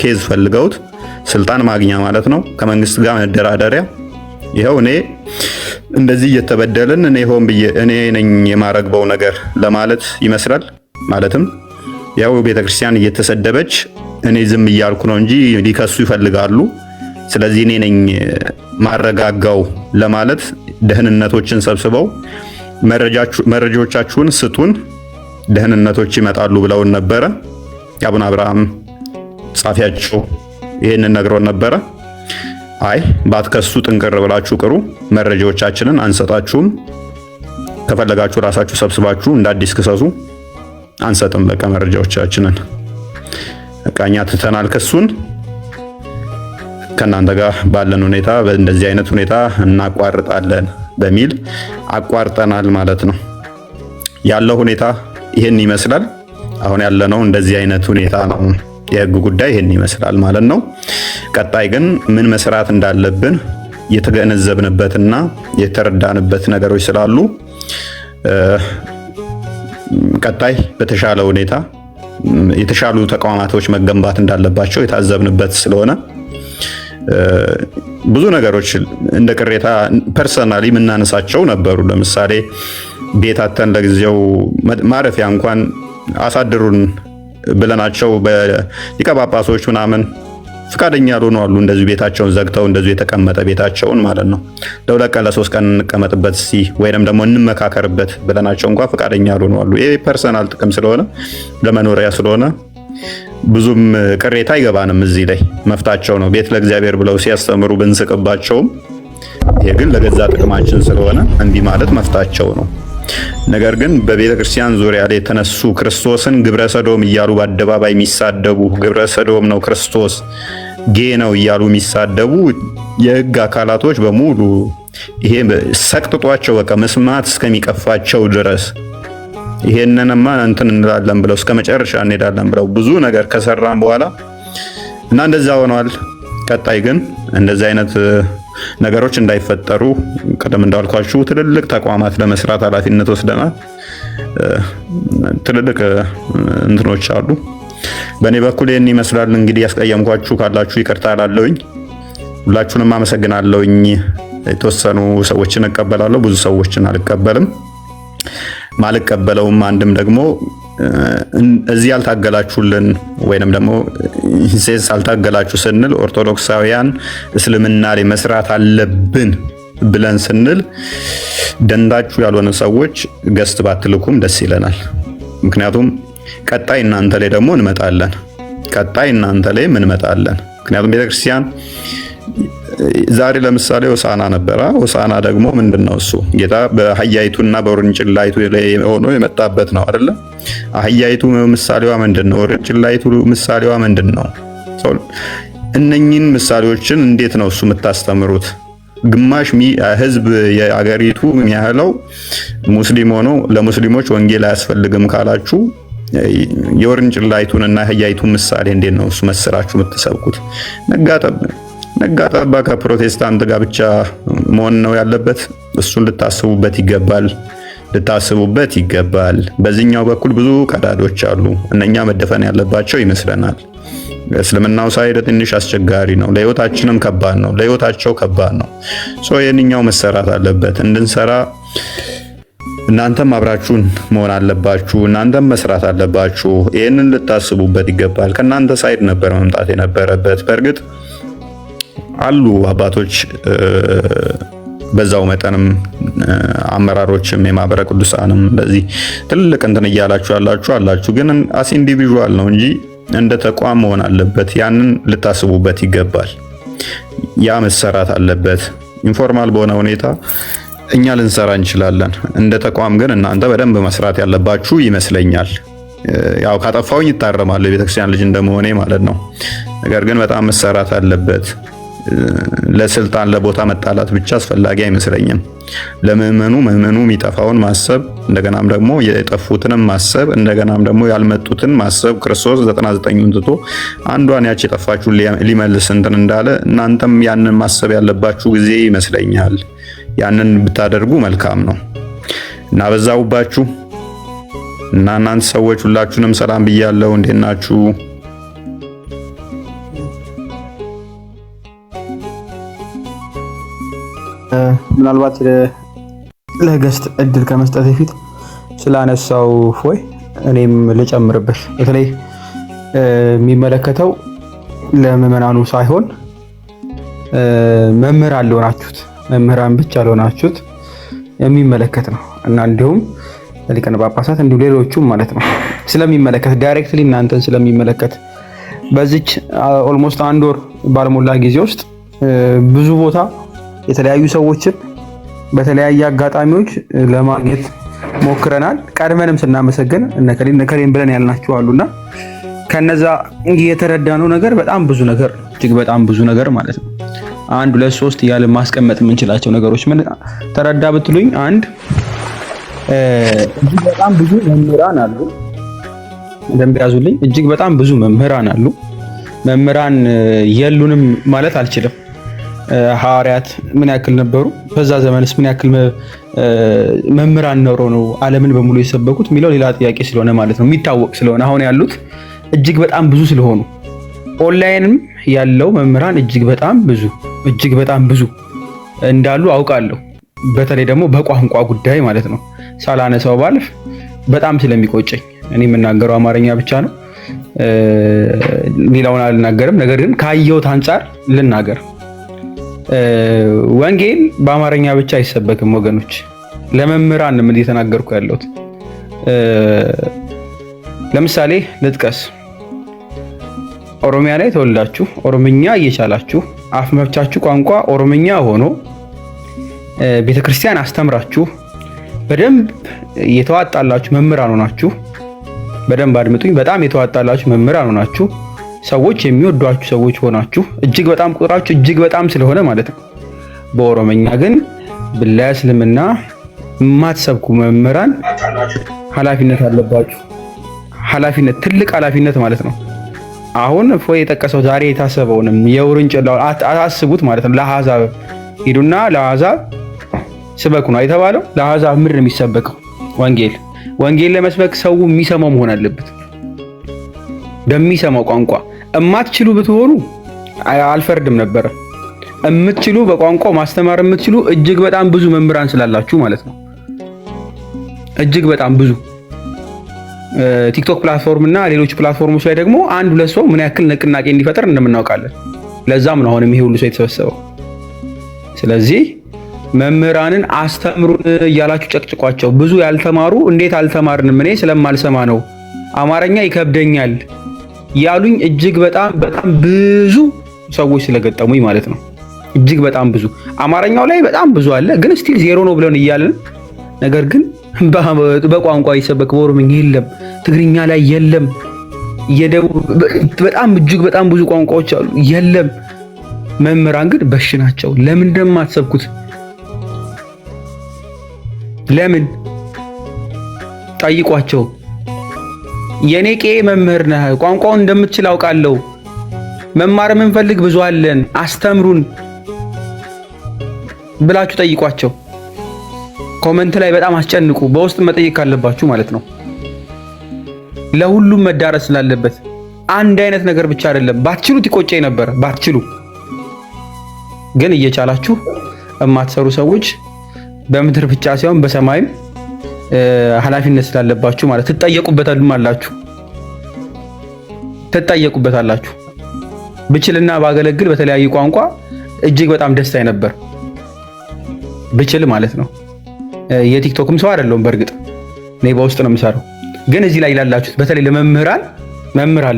ኬዝ ፈልገውት ስልጣን ማግኛ ማለት ነው፣ ከመንግስት ጋር መደራደሪያ። ይኸው እኔ እንደዚህ እየተበደልን እኔ ነኝ የማረግበው ነገር ለማለት ይመስላል። ማለትም ያው ቤተክርስቲያን እየተሰደበች እኔ ዝም እያልኩ ነው እንጂ ሊከሱ ይፈልጋሉ። ስለዚህ እኔ ነኝ ማረጋጋው ለማለት ደህንነቶችን ሰብስበው መረጃዎቻችሁን ስጡን፣ ደህንነቶች ይመጣሉ ብለውን ነበረ። የአቡነ አብርሃም ጻፊያቸው ይህንን ነግሮን ነበረ። አይ ባትከሱ ጥንቅር ብላችሁ ቅሩ፣ መረጃዎቻችንን አንሰጣችሁም፣ ከፈለጋችሁ ራሳችሁ ሰብስባችሁ እንደ አዲስ ክሰሱ፣ አንሰጥም በቃ መረጃዎቻችንን በቃ እኛ ትተናል ክሱን፣ ከእናንተ ጋር ባለን ሁኔታ በእንደዚህ አይነት ሁኔታ እናቋርጣለን በሚል አቋርጠናል ማለት ነው። ያለው ሁኔታ ይሄን ይመስላል። አሁን ያለነው እንደዚህ አይነት ሁኔታ ነው። የሕግ ጉዳይ ይሄን ይመስላል ማለት ነው። ቀጣይ ግን ምን መስራት እንዳለብን የተገነዘብንበትና የተረዳንበት ነገሮች ስላሉ ቀጣይ በተሻለ ሁኔታ የተሻሉ ተቋማቶች መገንባት እንዳለባቸው የታዘብንበት ስለሆነ ብዙ ነገሮች እንደ ቅሬታ ፐርሰናሊ የምናነሳቸው ነበሩ። ለምሳሌ ቤታተን ለጊዜው ማረፊያ እንኳን አሳድሩን ብለናቸው በሊቀ ጳጳሶች ምናምን ፍቃደኛ ያልሆኑ አሉ። እንደዚሁ ቤታቸውን ዘግተው እንደዚሁ የተቀመጠ ቤታቸውን ማለት ነው ለሁለት ቀን ለሶስት ቀን እንቀመጥበት ወይንም ደግሞ እንመካከርበት ብለናቸው እንኳን ፍቃደኛ ያልሆኑ አሉ። ይሄ ፐርሰናል ጥቅም ስለሆነ ለመኖሪያ ስለሆነ ብዙም ቅሬታ አይገባንም። እዚህ ላይ መፍታቸው ነው። ቤት ለእግዚአብሔር ብለው ሲያስተምሩ ብንስቅባቸውም ይሄ ግን ለገዛ ጥቅማችን ስለሆነ እንዲህ ማለት መፍታቸው ነው። ነገር ግን በቤተ ክርስቲያን ዙሪያ ላይ የተነሱ ክርስቶስን ግብረ ሰዶም እያሉ በአደባባይ የሚሳደቡ ግብረ ሰዶም ነው ክርስቶስ ጌ ነው እያሉ የሚሳደቡ የሕግ አካላቶች በሙሉ ይሄ ሰቅጥጧቸው በቃ መስማት እስከሚቀፋቸው ድረስ ይሄንንማ እንትን እንላለን ብለው እስከ መጨረሻ እንሄዳለን ብለው ብዙ ነገር ከሰራን በኋላ እና እንደዛ ሆኗል። ቀጣይ ግን እንደዚህ አይነት ነገሮች እንዳይፈጠሩ ቀደም እንዳልኳችሁ ትልልቅ ተቋማት ለመስራት ኃላፊነት ወስደናል። ትልልቅ እንትኖች አሉ። በእኔ በኩል ይህን ይመስላል። እንግዲህ ያስቀየምኳችሁ ካላችሁ ይቅርታ እላለሁኝ። ሁላችሁንም አመሰግናለሁኝ። የተወሰኑ ሰዎችን እቀበላለሁ፣ ብዙ ሰዎችን አልቀበልም። ማልቀበለውም አንድም ደግሞ እዚህ ያልታገላችሁልን ወይንም ደግሞ ሴስ አልታገላችሁ ስንል ኦርቶዶክሳውያን እስልምና ላይ መስራት አለብን ብለን ስንል ደንዳችሁ ያልሆነ ሰዎች ገስት ባትልኩም ደስ ይለናል። ምክንያቱም ቀጣይ እናንተ ላይ ደግሞ እንመጣለን። ምክንያቱም ቤተክርስቲያን ዛሬ ለምሳሌ ሆሳዕና ነበረ። ሆሳዕና ደግሞ ምንድነው? እሱ ጌታ በአህያይቱና በውርንጭላይቱ ላይ ሆኖ የመጣበት ነው አይደለ? አህያይቱ ምሳሌዋ ምንድነው? ውርንጭላይቱ ምሳሌዋ ምንድነው? እነኚህን ምሳሌዎችን እንዴት ነው እሱ የምታስተምሩት? ግማሽ ህዝብ የአገሪቱ የሚያህለው ሙስሊም ሆኖ ለሙስሊሞች ወንጌል አያስፈልግም ካላችሁ የውርንጭላይቱንና አህያይቱን ምሳሌ እንዴት ነው እሱ መስራችሁ የምትሰብኩት? ነጋጠባ ከፕሮቴስታንት ጋር ብቻ መሆን ነው ያለበት። እሱን ልታስቡበት ይገባል። በዚህኛው በኩል ብዙ ቀዳዶች አሉ። እነኛ መደፈን ያለባቸው ይመስለናል። እስልምናው ሳይድ ትንሽ አስቸጋሪ ነው። ለህይወታችንም ከባድ ነው። ለህይወታቸው ከባድ ነው። የኛው መሰራት አለበት። እንድንሰራ እናንተም አብራችሁን መሆን አለባችሁ። እናንተም መስራት አለባችሁ። ይህንን ልታስቡበት ይገባል። ከእናንተ ሳይድ ነበር መምጣት የነበረበት። በእርግጥ አሉ አባቶች በዛው መጠንም አመራሮችም የማህበረ ቅዱሳንም እንደዚህ ትልቅ እንትን እያላችሁ አላችሁ። ግን አስ ኢንዲቪዥዋል ነው እንጂ እንደ ተቋም መሆን አለበት። ያንን ልታስቡበት ይገባል። ያ መሰራት አለበት። ኢንፎርማል በሆነ ሁኔታ እኛ ልንሰራ እንችላለን። እንደ ተቋም ግን እናንተ በደንብ መስራት ያለባችሁ ይመስለኛል። ያው ካጠፋውኝ ይታረማል፣ የቤተክርስቲያን ልጅ እንደመሆኔ ማለት ነው። ነገር ግን በጣም መሰራት አለበት። ለስልጣን ለቦታ መጣላት ብቻ አስፈላጊ አይመስለኝም። ለምእመኑ የሚጠፋውን ማሰብ፣ እንደገናም ደግሞ የጠፉትንም ማሰብ፣ እንደገናም ደግሞ ያልመጡትን ማሰብ። ክርስቶስ 99ን ትቶ አንዷን ያች የጠፋችሁን ሊመልስ እንትን እንዳለ እናንተም ያንን ማሰብ ያለባችሁ ጊዜ ይመስለኛል። ያንን ብታደርጉ መልካም ነው እና በዛውባችሁ እና እናንተ ሰዎች ሁላችሁንም ሰላም ብያለሁ። እንዴት ናችሁ?
ምናልባት ለገስት እድል ከመስጠት በፊት ስላነሳው ፎይ እኔም ልጨምርበት። በተለይ የሚመለከተው ለምዕመናኑ ሳይሆን መምህራን ለሆናችሁት መምህራን ብቻ ለሆናችሁት የሚመለከት ነው እና እንዲሁም ሊቃነ ጳጳሳት እንዲሁም ሌሎቹም ማለት ነው ስለሚመለከት ዳይሬክትሊ እናንተን ስለሚመለከት በዚች ኦልሞስት አንድ ወር ባልሞላ ጊዜ ውስጥ ብዙ ቦታ የተለያዩ ሰዎችን በተለያየ አጋጣሚዎች ለማግኘት ሞክረናል። ቀድመንም ስናመሰግን እነከሌን ብለን ያልናቸው አሉና ከነዛ የተረዳነው ነገር በጣም ብዙ ነገር እጅግ በጣም ብዙ ነገር ማለት ነው። አንድ ሁለት ሶስት እያለ ማስቀመጥ የምንችላቸው ነገሮች ምን ተረዳ ብትሉኝ፣ አንድ እጅግ በጣም ብዙ መምህራን አሉ። ደንብ ያዙልኝ። እጅግ በጣም ብዙ መምህራን አሉ። መምህራን የሉንም ማለት አልችልም። ሐዋርያት ምን ያክል ነበሩ? በዛ ዘመንስ ምን ያክል መምህራን ኖሮ ነው ዓለምን በሙሉ የሰበኩት የሚለው ሌላ ጥያቄ ስለሆነ ማለት ነው፣ የሚታወቅ ስለሆነ አሁን ያሉት እጅግ በጣም ብዙ ስለሆኑ ኦንላይንም ያለው መምህራን እጅግ በጣም ብዙ እንዳሉ አውቃለሁ። በተለይ ደግሞ በቋንቋ ጉዳይ ማለት ነው ሳላነሳው ባልፍ በጣም ስለሚቆጨኝ እኔ የምናገረው አማርኛ ብቻ ነው፣ ሌላውን አልናገርም። ነገር ግን ካየሁት አንጻር ልናገር። ወንጌል በአማርኛ ብቻ አይሰበክም ወገኖች። ለመምህራን ምን እየተናገርኩ ያለሁት? ለምሳሌ ልጥቀስ። ኦሮሚያ ላይ ተወልዳችሁ ኦሮምኛ እየቻላችሁ አፍ መፍቻችሁ ቋንቋ ኦሮምኛ ሆኖ ቤተክርስቲያን አስተምራችሁ በደንብ የተዋጣላችሁ መምህራን ሆናችሁ፣ በደንብ አድምጡኝ፣ በጣም የተዋጣላችሁ መምህራን ሆናችሁ ሰዎች የሚወዷችሁ ሰዎች ሆናችሁ እጅግ በጣም ቁጥራችሁ እጅግ በጣም ስለሆነ ማለት ነው። በኦሮምኛ ግን ለእስልምና የማትሰብኩ መምህራን ኃላፊነት አለባችሁ። ኃላፊነት፣ ትልቅ ኃላፊነት ማለት ነው። አሁን ፎይ የጠቀሰው ዛሬ የታሰበውንም የውርንጭላውን አታስቡት ማለት ነው። ለአሕዛብ ሂዱና ለአሕዛብ ስበኩ ነው የተባለው። ለአሕዛብ ምንድን ነው የሚሰበከው? ወንጌል ለመስበክ ሰው የሚሰማው መሆን አለበት። በሚሰማው ቋንቋ እማትችሉ ብትሆኑ አልፈርድም ነበረ። እምትችሉ በቋንቋው ማስተማር የምትችሉ እጅግ በጣም ብዙ መምህራን ስላላችሁ ማለት ነው። እጅግ በጣም ብዙ ቲክቶክ ፕላትፎርም እና ሌሎች ፕላትፎርሞች ላይ ደግሞ አንድ ሁለት ሰው ምን ያክል ንቅናቄ እንዲፈጠር እንደምናውቃለን። ለዛም ነው አሁንም ይሄ ሁሉ ሰው የተሰበሰበው። ስለዚህ መምህራንን አስተምሩን እያላችሁ ጨቅጭቋቸው። ብዙ ያልተማሩ እንዴት አልተማርንም? እኔ ስለማልሰማ ነው፣ አማርኛ ይከብደኛል ያሉኝ እጅግ በጣም ብዙ ሰዎች ስለገጠሙኝ ማለት ነው። እጅግ በጣም ብዙ አማርኛው ላይ በጣም ብዙ አለ፣ ግን ስቲል ዜሮ ነው ብለን እያለን ነገር ግን በቋንቋ ይሰበክ በኦሮምኛ የለም፣ ትግርኛ ላይ የለም፣ የደቡብ በጣም እጅግ በጣም ብዙ ቋንቋዎች አሉ የለም። መምህራን ግን በሽ ናቸው። ለምን እንደማትሰብኩት ለምን ጠይቋቸው። የኔ ቄ መምህር ነህ፣ ቋንቋውን እንደምትችል አውቃለሁ፣ መማር የምንፈልግ ብዙ አለን፣ አስተምሩን ብላችሁ ጠይቋቸው። ኮመንት ላይ በጣም አስጨንቁ፣ በውስጥ መጠየቅ ካለባችሁ ማለት ነው። ለሁሉም መዳረስ ስላለበት አንድ አይነት ነገር ብቻ አይደለም። ባትችሉት ይቆጨኝ ነበር፣ ባትችሉ ግን እየቻላችሁ የማትሰሩ ሰዎች በምድር ብቻ ሳይሆን በሰማይም ኃላፊነት ስላለባችሁ ማለት ትጠየቁበታላችሁ። ብችልና ባገለግል በተለያየ ቋንቋ እጅግ በጣም ደስታዬ ነበር። ብችል ማለት ነው። የቲክቶክም ሰው አይደለሁም። በእርግጥ እኔ በውስጥ ነው የምሰራው። ግን እዚህ ላይ ላላችሁት በተለይ መምህራን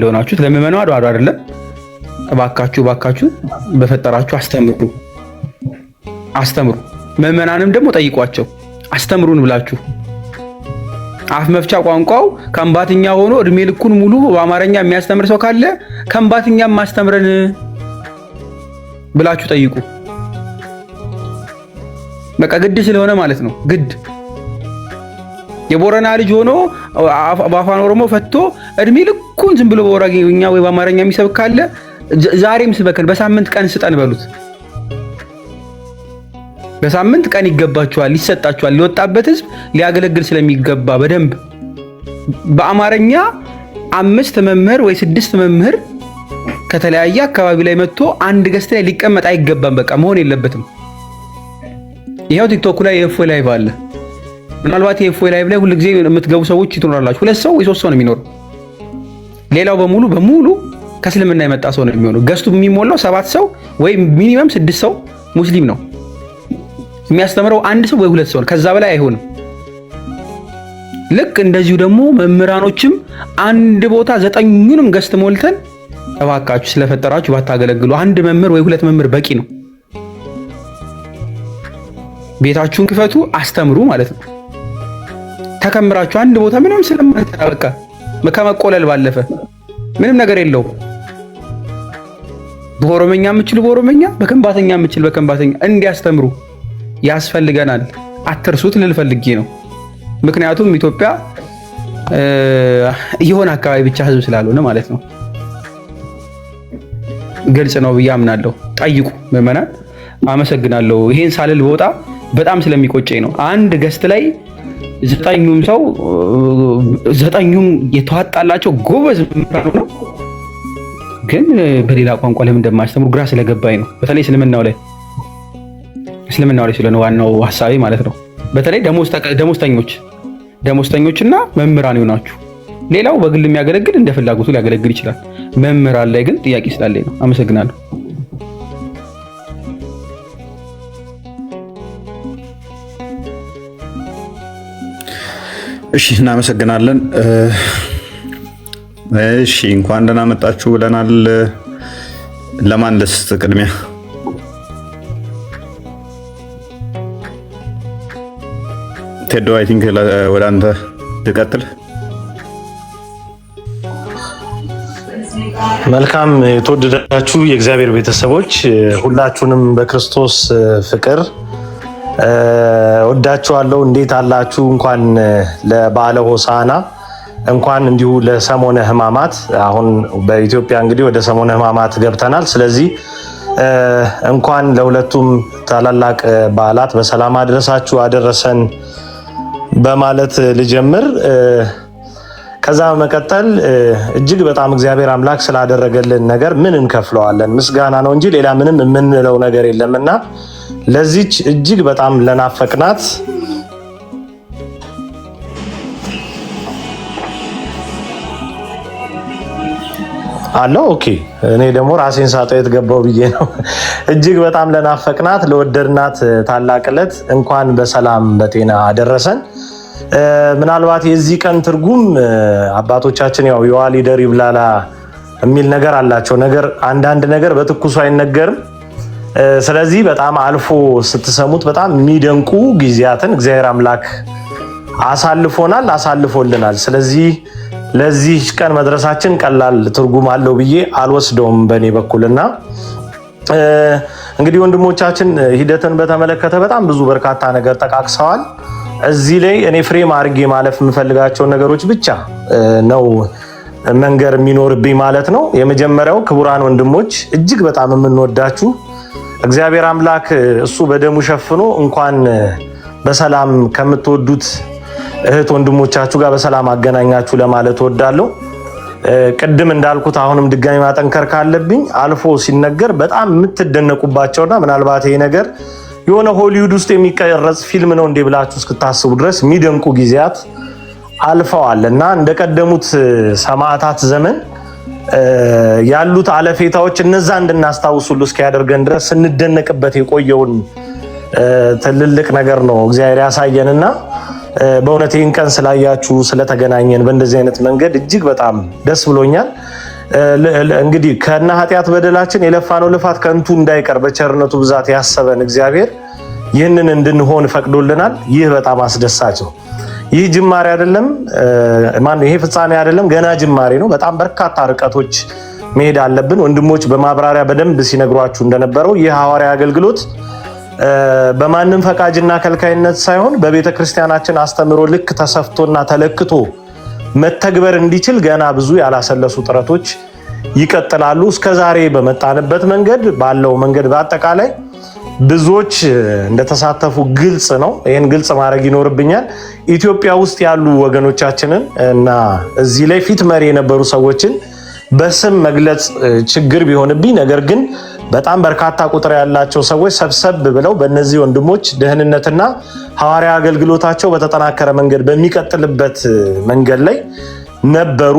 ለሆናችሁት ለምዕመናን አይደለም፣ እባካችሁ በፈጠራችሁ አስተምሩ። ምዕመናንም ደግሞ ጠይቋቸው አስተምሩን ብላችሁ። አፍ መፍቻ ቋንቋው ከምባትኛ ሆኖ እድሜ ልኩን ሙሉ በአማርኛ የሚያስተምር ሰው ካለ ከምባትኛም ማስተምረን ብላችሁ ጠይቁ። በቃ ግድ ስለሆነ ማለት ነው። ግድ የቦረና ልጅ ሆኖ በአፋን ኦሮሞ ፈቶ እድሜ ልኩን ዝም ብሎ በኦሮምኛ ወይ በአማርኛ የሚሰብክ ካለ ዛሬም ስበከን፣ በሳምንት ቀን ስጠን በሉት። በሳምንት ቀን ይገባችኋል፣ ይሰጣችኋል። ሊወጣበት ህዝብ ሊያገለግል ስለሚገባ በደንብ በአማርኛ 5 መምህር ወይ 6 መምህር ከተለያየ አካባቢ ላይ መጥቶ አንድ ገስት ላይ ሊቀመጥ አይገባም። በቃ መሆን የለበትም። ይሄው ቲክቶክ ላይ የእፎይ ላይቭ አለ። ምናልባት የእፎይ ላይቭ ላይ ሁሉ ጊዜ የምትገቡ ሰዎች ትኖራላችሁ። 2 ሰው ወይ 3 ሰው ነው የሚኖረው። ሌላው በሙሉ ከእስልምና የመጣ ሰው ነው የሚሆነው። ገስቱ የሚሞላው 7 ሰው ወይ ሚኒመም 6 ሰው ሙስሊም ነው የሚያስተምረው። 1 ሰው ወይ 2 ሰው ነው፣ ከዛ በላይ አይሆንም። ልክ እንደዚሁ ደግሞ መምህራኖችም አንድ ቦታ 9ኙንም ገስት ሞልተን እባካችሁ ስለፈጠራችሁ ባታገለግሉ። 1 መምህር ወይ 2 መምህር በቂ ነው። ቤታችሁን ክፈቱ፣ አስተምሩ ማለት ነው። ተከምራችሁ አንድ ቦታ ምንም ስለማንተና በቃ ከመቆለል ባለፈ ምንም ነገር የለውም። በኦሮምኛ የምችሉ በኦሮምኛ፣ በከንባተኛ የምችል በከንባተኛ እንዲያስተምሩ ያስፈልገናል። አትርሱት ልል ፈልጌ ነው። ምክንያቱም ኢትዮጵያ የሆነ አካባቢ ብቻ ህዝብ ስላልሆነ ማለት ነው። ግልጽ ነው ብዬ አምናለሁ። ጠይቁ ምዕመናን። አመሰግናለሁ። ይሄን ሳልል በወጣ በጣም ስለሚቆጨኝ ነው። አንድ ገስት ላይ 9ኙም የተዋጣላቸው ጎበዝ መምህራን ነው፣ ግን በሌላ ቋንቋ ለምን እንደማያስተምሩ ግራ ስለገባኝ ነው። በተለይ እስልምናው ላይ ስለሆነ ዋናው ሐሳቤ ማለት ነው። በተለይ ደሞዝተኞችና መምህራን ይሆናችሁ። ሌላው በግል የሚያገለግል እንደ ፍላጎቱ ሊያገለግል ይችላል። መምህራን ላይ ግን ጥያቄ ስላለኝ ነው። አመሰግናለሁ።
እሺ፣ እናመሰግናለን። እሺ፣ እንኳን ደህና መጣችሁ ብለናል። ለማን ልስጥ ቅድሚያ? ቴዶ አይ ቲንክ ወደ አንተ ልቀጥል።
መልካም። የተወደዳችሁ የእግዚአብሔር ቤተሰቦች ሁላችሁንም በክርስቶስ ፍቅር ወዳችኋለሁ። እንዴት አላችሁ? እንኳን ለበዓለ ሆሳዕና እንኳን እንዲሁ ለሰሞነ ሕማማት። አሁን በኢትዮጵያ እንግዲህ ወደ ሰሞነ ሕማማት ገብተናል። ስለዚህ እንኳን ለሁለቱም ታላላቅ በዓላት በሰላም አደረሳችሁ አደረሰን በማለት ልጀምር። ከዛ በመቀጠል እጅግ በጣም እግዚአብሔር አምላክ ስላደረገልን ነገር ምን እንከፍለዋለን? ምስጋና ነው እንጂ ሌላ ምንም የምንለው ነገር የለምና ለዚች እጅግ በጣም ለናፈቅናት አለው። ኦኬ፣ እኔ ደግሞ ራሴን ሳጠው የተገባው ብዬ ነው። እጅግ በጣም ለናፈቅናት ለወደድናት ታላቅ ዕለት እንኳን በሰላም በጤና አደረሰን። ምናልባት የዚህ ቀን ትርጉም አባቶቻችን ያው የዋል ይደር ይብላላ የሚል ነገር አላቸው። አንዳንድ ነገር በትኩሱ አይነገርም። ስለዚህ በጣም አልፎ ስትሰሙት በጣም የሚደንቁ ጊዜያትን እግዚአብሔር አምላክ አሳልፎልናል። ስለዚህ ለዚህ ቀን መድረሳችን ቀላል ትርጉም አለው ብዬ አልወስደውም በእኔ በኩልና እንግዲህ ወንድሞቻችን ሂደትን በተመለከተ በጣም ብዙ በርካታ ነገር ጠቃቅሰዋል። እዚህ ላይ እኔ ፍሬም አድርጌ ማለፍ የምፈልጋቸው ነገሮች ብቻ ነው መንገር የሚኖርብኝ ማለት ነው። የመጀመሪያው ክቡራን ወንድሞች እጅግ በጣም የምንወዳችሁ እግዚአብሔር አምላክ እሱ በደሙ ሸፍኖ እንኳን በሰላም ከምትወዱት እህት ወንድሞቻችሁ ጋር በሰላም አገናኛችሁ ለማለት እወዳለሁ። ቅድም እንዳልኩት አሁንም ድጋሚ ማጠንከር ካለብኝ አልፎ ሲነገር በጣም የምትደነቁባቸውና ምናልባት ይሄ ነገር የሆነ ሆሊውድ ውስጥ የሚቀረጽ ፊልም ነው እንዴ ብላችሁ እስክታስቡ ድረስ የሚደንቁ ጊዜያት አልፈዋል እና እንደቀደሙት ሰማዕታት ዘመን ያሉት አለፌታዎች እነዛ እንድናስታውስ ሁሉ እስኪያደርገን ድረስ ስንደነቅበት የቆየውን ትልልቅ ነገር ነው እግዚአብሔር ያሳየንና በእውነት ይህን ቀን ስላያችሁ ስለተገናኘን በእንደዚህ አይነት መንገድ እጅግ በጣም ደስ ብሎኛል። እንግዲህ ከና ኃጢአት በደላችን የለፋነው ልፋት ከንቱ እንዳይቀር በቸርነቱ ብዛት ያሰበን እግዚአብሔር ይህንን እንድንሆን ፈቅዶልናል። ይህ በጣም አስደሳች ነው። ይህ ጅማሬ አይደለም ይሄ ፍጻሜ አይደለም፣ ገና ጅማሬ ነው። በጣም በርካታ ርቀቶች መሄድ አለብን። ወንድሞች በማብራሪያ በደንብ ሲነግሯችሁ እንደነበረው ይህ ሐዋርያ አገልግሎት በማንም ፈቃጅና ከልካይነት ሳይሆን በቤተ ክርስቲያናችን አስተምሮ ልክ ተሰፍቶና ተለክቶ መተግበር እንዲችል ገና ብዙ ያላሰለሱ ጥረቶች ይቀጥላሉ። እስከዛሬ በመጣንበት መንገድ ባለው መንገድ በአጠቃላይ ብዙዎች እንደተሳተፉ ግልጽ ነው። ይህን ግልጽ ማድረግ ይኖርብኛል። ኢትዮጵያ ውስጥ ያሉ ወገኖቻችንን እና እዚህ ላይ ፊት መሪ የነበሩ ሰዎችን በስም መግለጽ ችግር ቢሆንብኝ፣ ነገር ግን በጣም በርካታ ቁጥር ያላቸው ሰዎች ሰብሰብ ብለው በእነዚህ ወንድሞች ደህንነትና ሐዋርያ አገልግሎታቸው በተጠናከረ መንገድ በሚቀጥልበት መንገድ ላይ ነበሩ።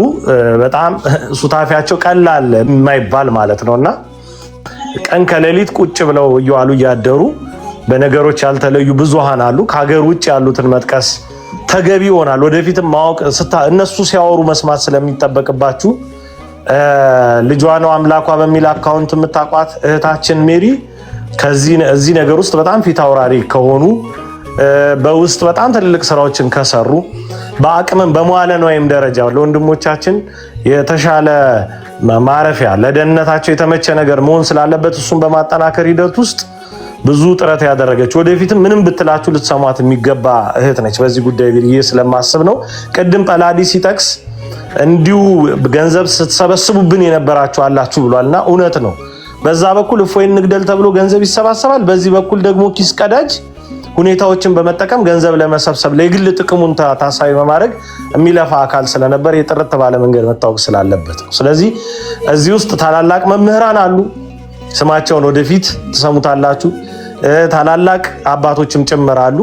በጣም ሱታፊያቸው ቀላል የማይባል ማለት ነውና ቀን ከሌሊት ቁጭ ብለው እየዋሉ እያደሩ በነገሮች ያልተለዩ ብዙሃን አሉ። ከሀገር ውጭ ያሉትን መጥቀስ ተገቢ ይሆናል። ወደፊትም ማወቅ እነሱ ሲያወሩ መስማት ስለሚጠበቅባችሁ ልጇ ነው አምላኳ በሚል አካውንት የምታቋት እህታችን ሜሪ እዚህ ነገር ውስጥ በጣም ፊት አውራሪ ከሆኑ በውስጥ በጣም ትልልቅ ስራዎችን ከሰሩ በአቅምም በመዋለ ንዋይም ደረጃ ለወንድሞቻችን የተሻለ ማረፊያ ለደህንነታቸው የተመቸ ነገር መሆን ስላለበት እሱን በማጠናከር ሂደት ውስጥ ብዙ ጥረት ያደረገች ወደፊትም ምንም ብትላችሁ ልትሰሟት የሚገባ እህት ነች። በዚህ ጉዳይ ብዬ ስለማስብ ነው። ቅድም ጳላዲ ሲጠቅስ እንዲሁ ገንዘብ ስትሰበስቡብን የነበራችሁ አላችሁ ብሏልና እውነት ነው። በዛ በኩል እፎይን ንግደል ተብሎ ገንዘብ ይሰባሰባል። በዚህ በኩል ደግሞ ኪስ ቀዳጅ ሁኔታዎችን በመጠቀም ገንዘብ ለመሰብሰብ ለግል ጥቅሙን ታሳቢ በማድረግ የሚለፋ አካል ስለነበር የጥርት ባለ መንገድ መታወቅ ስላለበት ነው። ስለዚህ እዚህ ውስጥ ታላላቅ መምህራን አሉ። ስማቸውን ወደፊት ትሰሙታላችሁ። ታላላቅ አባቶችም ጭምር አሉ።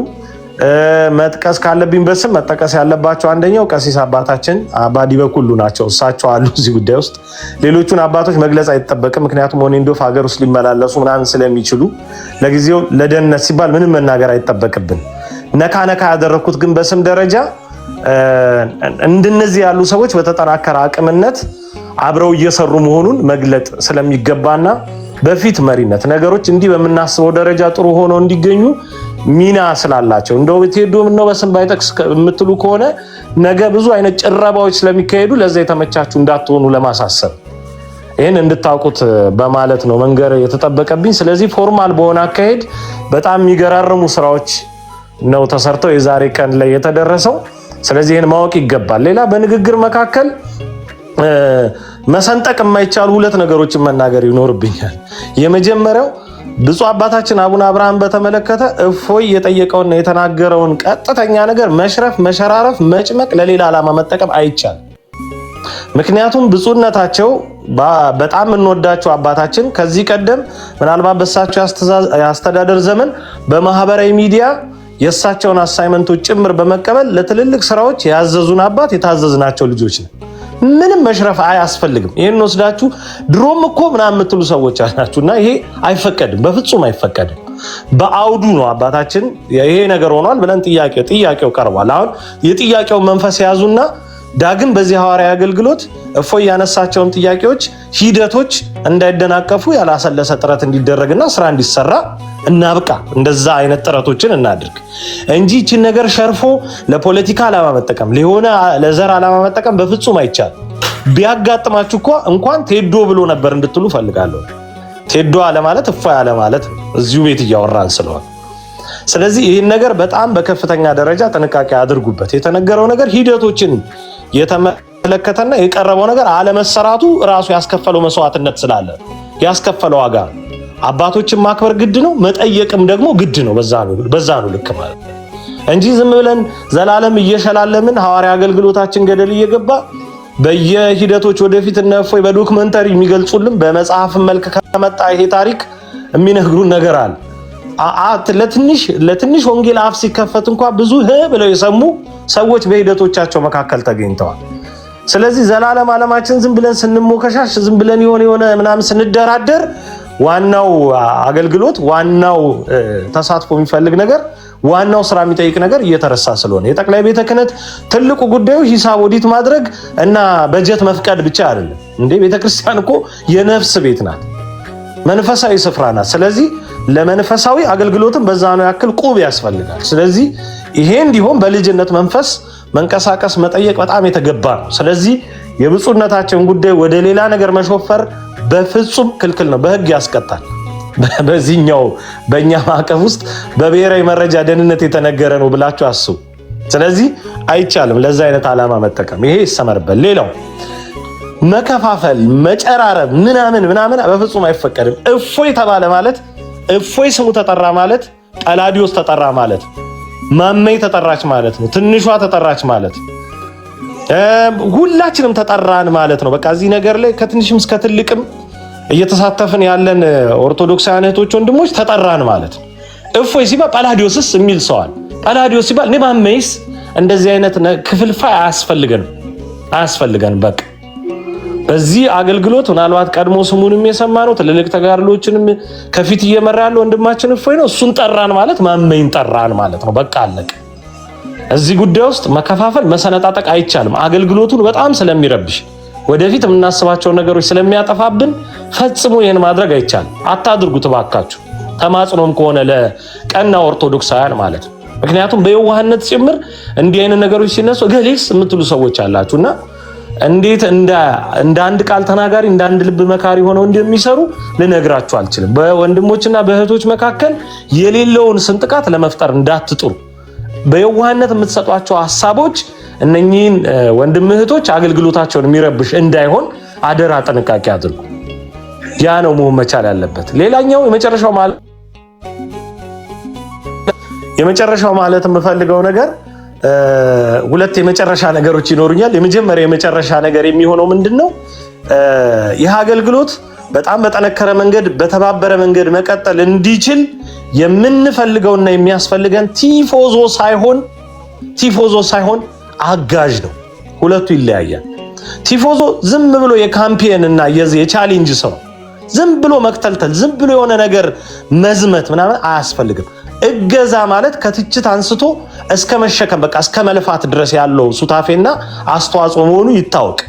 መጥቀስ ካለብኝ በስም መጠቀስ ያለባቸው አንደኛው ቀሲስ አባታችን አባዲ በኩሉ ናቸው። እሳቸው አሉ እዚህ ጉዳይ ውስጥ። ሌሎቹን አባቶች መግለጽ አይጠበቅም፣ ምክንያቱም ኦኔንዶፍ ሀገር ውስጥ ሊመላለሱ ምናምን ስለሚችሉ ለጊዜው ለደህንነት ሲባል ምንም መናገር አይጠበቅብን። ነካ ያደረኩት ግን በስም ደረጃ እንደነዚህ ያሉ ሰዎች በተጠናከረ አቅምነት አብረው እየሰሩ መሆኑን መግለጥ ስለሚገባና በፊት መሪነት ነገሮች እንዲህ በምናስበው ደረጃ ጥሩ ሆኖ እንዲገኙ ሚና ስላላቸው እንደው ቴዶ ምነው በስም ባይጠቅስ የምትሉ ከሆነ ነገ ብዙ አይነት ጭረባዎች ስለሚካሄዱ ለዛ የተመቻችሁ እንዳትሆኑ ለማሳሰብ ይህን እንድታውቁት በማለት ነው መንገር የተጠበቀብኝ። ስለዚህ ፎርማል በሆነ አካሄድ በጣም የሚገራርሙ ስራዎች ነው ተሰርተው የዛሬ ቀን ላይ የተደረሰው። ስለዚህ ይህን ማወቅ ይገባል። ሌላ በንግግር መካከል መሰንጠቅ የማይቻሉ ሁለት ነገሮችን መናገር ይኖርብኛል። የመጀመሪያው ብፁዕ አባታችን አቡነ አብርሃም በተመለከተ እፎይ የጠየቀውና የተናገረውን ቀጥተኛ ነገር መሽረፍ፣ መሸራረፍ፣ መጭመቅ ለሌላ ዓላማ መጠቀም አይቻልም። ምክንያቱም ብፁዕነታቸው በጣም እንወዳቸው አባታችን ከዚህ ቀደም ምናልባት በእሳቸው የአስተዳደር ዘመን በማህበራዊ ሚዲያ የእሳቸውን አሳይመንቶች ጭምር በመቀበል ለትልልቅ ስራዎች ያዘዙን አባት የታዘዝናቸው ልጆች ነው። ምንም መሽረፍ አያስፈልግም። ይሄን ወስዳችሁ ድሮም እኮ ምናምን የምትሉ ሰዎች አላችሁና ይሄ አይፈቀድም፣ በፍጹም አይፈቀድም። በአውዱ ነው አባታችን ይሄ ነገር ሆኗል ብለን ጥያቄው ቀርቧል። አሁን የጥያቄው መንፈስ ያዙና ዳግም በዚህ ሐዋርያ አገልግሎት እፎይ ያነሳቸውን ጥያቄዎች ሂደቶች እንዳይደናቀፉ ያላሰለሰ ጥረት እንዲደረግና ስራ እንዲሰራ እናብቃ። እንደዛ አይነት ጥረቶችን እናድርግ እንጂ እቺን ነገር ሸርፎ ለፖለቲካ ዓላማ መጠቀም ለሆነ ለዘር ዓላማ መጠቀም በፍጹም አይቻልም። ቢያጋጥማችሁ እንኳን ቴዶ ብሎ ነበር እንድትሉ ፈልጋለሁ። ቴዶ አለ ማለት እፎይ አለ ማለት እዚሁ ቤት እያወራን ስለሆነ ስለዚህ ይህን ነገር በጣም በከፍተኛ ደረጃ ጥንቃቄ አድርጉበት። የተነገረው ነገር ሂደቶችን የተመለከተና የቀረበው ነገር አለመሰራቱ ራሱ ያስከፈለው መስዋዕትነት ስላለ ያስከፈለው ዋጋ አባቶችን ማክበር ግድ ነው፣ መጠየቅም ደግሞ ግድ ነው። በዛ ነው ልክ ማለት እንጂ ዝም ብለን ዘላለም እየሸላለምን ሐዋርያ አገልግሎታችን ገደል እየገባ በየሂደቶች ወደፊት እና እፎይ በዶክመንተሪ የሚገልጹልን በመጽሐፍ መልክ ከመጣ ይሄ ታሪክ የሚነግሩን ነገር አለ። ለትንሽ ወንጌል አፍ ሲከፈት እንኳን ብዙ ብለው የሰሙ ሰዎች በሂደቶቻቸው መካከል ተገኝተዋል። ስለዚህ ዘላለም ዓለማችን ዝም ብለን ስንሞከሻሽ ዝም ብለን የሆነ ምናምን ስንደራደር ዋናው አገልግሎት ዋናው ተሳትፎ የሚፈልግ ነገር ዋናው ስራ የሚጠይቅ ነገር እየተረሳ ስለሆነ የጠቅላይ ቤተ ክህነት ትልቁ ጉዳዩ ሂሳብ ኦዲት ማድረግ እና በጀት መፍቀድ ብቻ አይደለም እንዴ። ቤተክርስቲያን እኮ የነፍስ ቤት ናት፣ መንፈሳዊ ስፍራ ናት። ስለዚህ ለመንፈሳዊ አገልግሎትም በዛ ነው ያክል ቁብ ያስፈልጋል። ስለዚህ ይሄ እንዲሆን በልጅነት መንፈስ መንቀሳቀስ መጠየቅ በጣም የተገባ ነው። ስለዚህ የብፁዕነታችን ጉዳይ ወደ ሌላ ነገር መሾፈር በፍጹም ክልክል ነው፣ በህግ ያስቀጣል። በዚህኛው በእኛ ማዕቀፍ ውስጥ በብሔራዊ መረጃ ደህንነት የተነገረ ነው ብላችሁ አስቡ። ስለዚህ አይቻልም ለዛ አይነት ዓላማ መጠቀም፣ ይሄ ይሰመርበት። ሌላው መከፋፈል፣ መጨራረብ ምናምን በፍጹም አይፈቀድም። እፎይ ተባለ ማለት እፎይ ስሙ ተጠራ ማለት ጳላዲዮስ ተጠራ ማለት ማመይ ተጠራች ማለት ነው። ትንሿ ተጠራች ማለት ሁላችንም ተጠራን ማለት ነው። በቃ እዚህ ነገር ላይ ከትንሽም እስከ ትልቅም እየተሳተፍን ያለን ኦርቶዶክሳውያን እህቶች ወንድሞች ተጠራን ማለት ነው። እፎይ ሲባል ጳላዲዮስስ የሚል ሰዋል። ጳላዲዮስ ሲባል እኔ ማመይስ እንደዚህ አይነት ክፍልፋይ አያስፈልገን። በቃ በዚህ አገልግሎት ምናልባት ቀድሞ ስሙንም የሰማነው ትልልቅ ተጋድሎችንም ከፊት እየመራ ያለው ወንድማችን እፎይ ነው። እሱን ጠራን ማለት ማመይን ጠራን ማለት ነው። በቃ አለቀ። እዚህ ጉዳይ ውስጥ መከፋፈል መሰነጣጠቅ አይቻልም። አገልግሎቱን በጣም ስለሚረብሽ ወደፊት የምናስባቸው ነገሮች ስለሚያጠፋብን ፈጽሞ ይሄን ማድረግ አይቻልም። አታድርጉት እባካችሁ። ተማጽኖም ከሆነ ለቀና ኦርቶዶክሳውያን ማለት ነው። ምክንያቱም በየዋህነት ጭምር እንዲህ አይነት ነገሮች ሲነሱ ገሌስ የምትሉ ሰዎች አላችሁና እንዴት እንደ አንድ ቃል ተናጋሪ እንደ አንድ ልብ መካሪ ሆነው እንደሚሰሩ ልነግራችሁ አልችልም። በወንድሞችና በእህቶች መካከል የሌለውን ስንጥቃት ለመፍጠር እንዳትጥሩ። በየዋህነት የምትሰጧቸው ሐሳቦች እነኚህን ወንድም እህቶች አገልግሎታቸውን የሚረብሽ እንዳይሆን አደራ ጥንቃቄ አድርጉ። ያ ነው መሆን መቻል ያለበት። ሌላኛው የመጨረሻው ማለት የምፈልገው ነገር ሁለት የመጨረሻ ነገሮች ይኖሩኛል። የመጨረሻ ነገር የሚሆነው ምንድነው? ይህ አገልግሎት በጣም በጠነከረ መንገድ በተባበረ መንገድ መቀጠል እንዲችል የምንፈልገውና የሚያስፈልገን ቲፎዞ ሳይሆን አጋዥ ነው። ሁለቱ ይለያያል። ቲፎዞ ዝም ብሎ የካምፔን እና የቻሌንጅ ሰው ዝም ብሎ መክተልተል ዝም ብሎ የሆነ ነገር መዝመት ምናምን አያስፈልግም። እገዛ ማለት ከትችት አንስቶ እስከ መሸከም በቃ እስከ መልፋት ድረስ ያለው ሱታፌና አስተዋጽኦ መሆኑ ይታወቅ።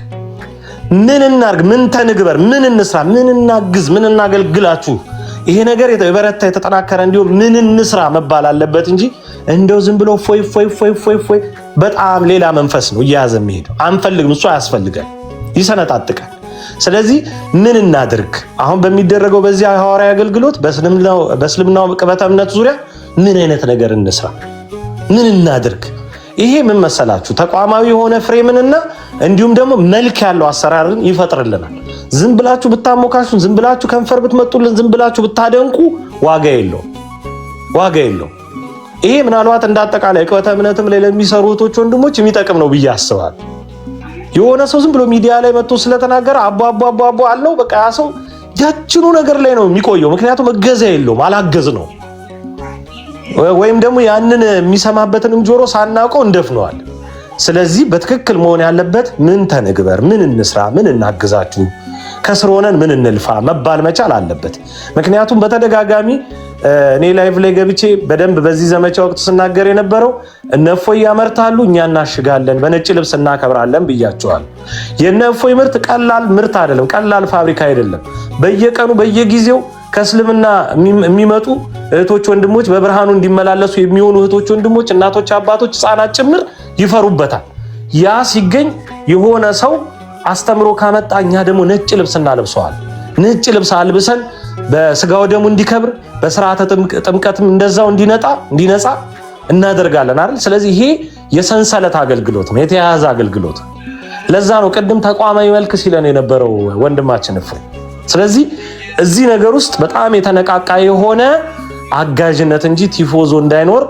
ምን እናርግ፣ ምን ተንግበር፣ ምን እንስራ፣ ምን እናግዝ፣ ምን እናገልግላችሁ፣ ይሄ ነገር የበረታ የተጠናከረ እንዲሁ ምን እንስራ መባል አለበት እንጂ እንደው ዝም ብሎ ፎይ በጣም ሌላ መንፈስ ነው እያያዘ የሚሄደው። አንፈልግም፣ እሱ አያስፈልገን፣ ይሰነጣጥቃል። ስለዚህ ምን እናድርግ? አሁን በሚደረገው በዚህ ሐዋርያዊ አገልግሎት በእስልምናው ቅበተ እምነት ዙሪያ ምን አይነት ነገር እንስራ? ምን እናድርግ? ይሄ ምን መሰላችሁ? ተቋማዊ የሆነ ፍሬምንና እንዲሁም ደግሞ መልክ ያለው አሰራርን ይፈጥርልናል። ዝም ብላችሁ ብታሞካሹን፣ ዝም ብላችሁ ከንፈር ብትመጡልን፣ ዝም ብላችሁ ብታደንቁ ዋጋ የለውም። ይሄ ምናልባት እንዳጠቃላይ ቅበተ እምነትም ላይ ለሚሰሩ እህቶች ወንድሞች የሚጠቅም ነው ብዬ አስባለሁ። የሆነ ሰው ዝም ብሎ ሚዲያ ላይ መጥቶ ስለተናገረ አቦ አለው በቃ ያ ሰው ያችኑ ነገር ላይ ነው የሚቆየው። ምክንያቱም እገዛ የለውም፣ አላገዝ ነው። ወይም ደግሞ ያንን የሚሰማበትንም ጆሮ ሳናውቀው እንደፍነዋል። ስለዚህ በትክክል መሆን ያለበት ምን ተንግበር፣ ምን እንስራ፣ ምን እናግዛችሁ፣ ከስር ሆነን ምን እንልፋ መባል መቻል አለበት። ምክንያቱም በተደጋጋሚ እኔ ላይቭ ላይ ገብቼ በደንብ በዚህ ዘመቻ ወቅት ስናገር የነበረው እነ እፎይ ያመርታሉ፣ እኛ እናሽጋለን፣ በነጭ ልብስ እናከብራለን ብያቸዋል። የእነ እፎይ ምርት ቀላል ምርት አይደለም፣ ቀላል ፋብሪካ አይደለም። በየቀኑ በየጊዜው ከእስልምና የሚመጡ እህቶች ወንድሞች በብርሃኑ እንዲመላለሱ የሚሆኑ እህቶች ወንድሞች፣ እናቶች፣ አባቶች፣ ህፃናት ጭምር ይፈሩበታል። ያ ሲገኝ የሆነ ሰው አስተምሮ ካመጣ እኛ ደግሞ ነጭ ልብስ እናለብሰዋል። ነጭ ልብስ አልብሰን በስጋው ደሙ እንዲከብር በስርዓተ ጥምቀትም እንደዛው እንዲነጻ እናደርጋለን አይደል? ስለዚህ ይሄ የሰንሰለት አገልግሎት ነው፣ የተያያዘ አገልግሎት። ለዛ ነው ቅድም ተቋማዊ መልክ ሲለን የነበረው ወንድማችን እፎይ። ስለዚህ እዚህ ነገር ውስጥ በጣም የተነቃቃ የሆነ አጋዥነት እንጂ ቲፎዞ እንዳይኖር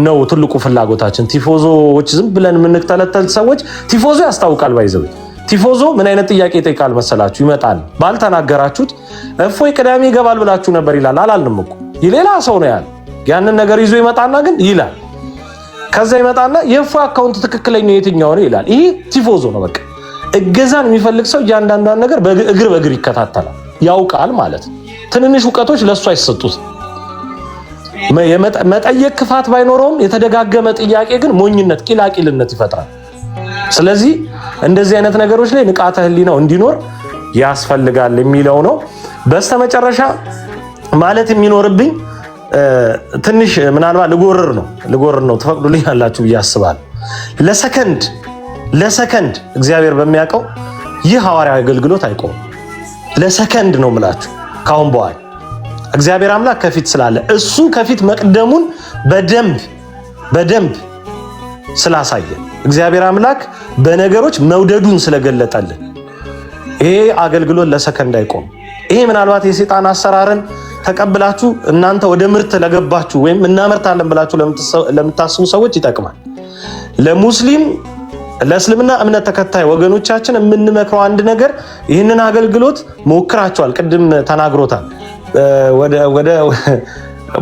ነው ትልቁ ፍላጎታችን። ቲፎዞዎች ዝም ብለን የምንተለተል ሰዎች ቲፎዞ ያስታውቃል። ባይዘው ቲፎዞ ምን አይነት ጥያቄ ይጠይቃል መሰላችሁ? ይመጣል ባልተናገራችሁት እፎይ ቅዳሜ ይገባል ብላችሁ ነበር ይላል። አላልንም እኮ የሌላ ሰው ነው ያለ። ያንን ነገር ይዞ ይመጣና ግን ይላል። ከዛ ይመጣና የእፎይ አካውንት ትክክለኛው የትኛው ነው ይላል። ይሄ ቲፎዞ ነው። በቃ እገዛን የሚፈልግ ሰው እያንዳንዷን ነገር በእግር በእግር ይከታተላል፣ ያውቃል ማለት ነው። ትንንሽ እውቀቶች ለሱ አይሰጡት። መጠየቅ ክፋት ባይኖረውም የተደጋገመ ጥያቄ ግን ሞኝነት፣ ቂላቂልነት ይፈጥራል። ስለዚህ እንደዚህ አይነት ነገሮች ላይ ንቃተ ህሊናው እንዲኖር ያስፈልጋል የሚለው ነው። በስተመጨረሻ ማለት የሚኖርብኝ ትንሽ ምናልባት ልጎርር ነው ተፈቅዱልኝ አላችሁ ብዬ አስባለሁ። ለሰከንድ እግዚአብሔር በሚያውቀው ይህ ሐዋርያዊ አገልግሎት አይቆም። ለሰከንድ ነው የምላችሁ። ካሁን በኋላ እግዚአብሔር አምላክ ከፊት ስላለ እሱ ከፊት መቅደሙን በደንብ ስላሳየ እግዚአብሔር አምላክ በነገሮች መውደዱን ስለገለጠልን ይሄ አገልግሎት ለሰከንድ አይቆም። ይሄ ምናልባት የሰይጣን አሰራርን ተቀብላችሁ እናንተ ወደ ምርት ለገባችሁ ወይም እናመርታለን ብላችሁ ለምታስቡ ሰዎች ይጠቅማል። ለሙስሊም ለእስልምና እምነት ተከታይ ወገኖቻችን የምንመክረው አንድ ነገር ይህንን አገልግሎት ሞክራችኋል፣ ቅድም ተናግሮታል።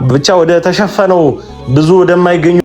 ብቻ ወደ ተሸፈነው ብዙ ወደማይገኙ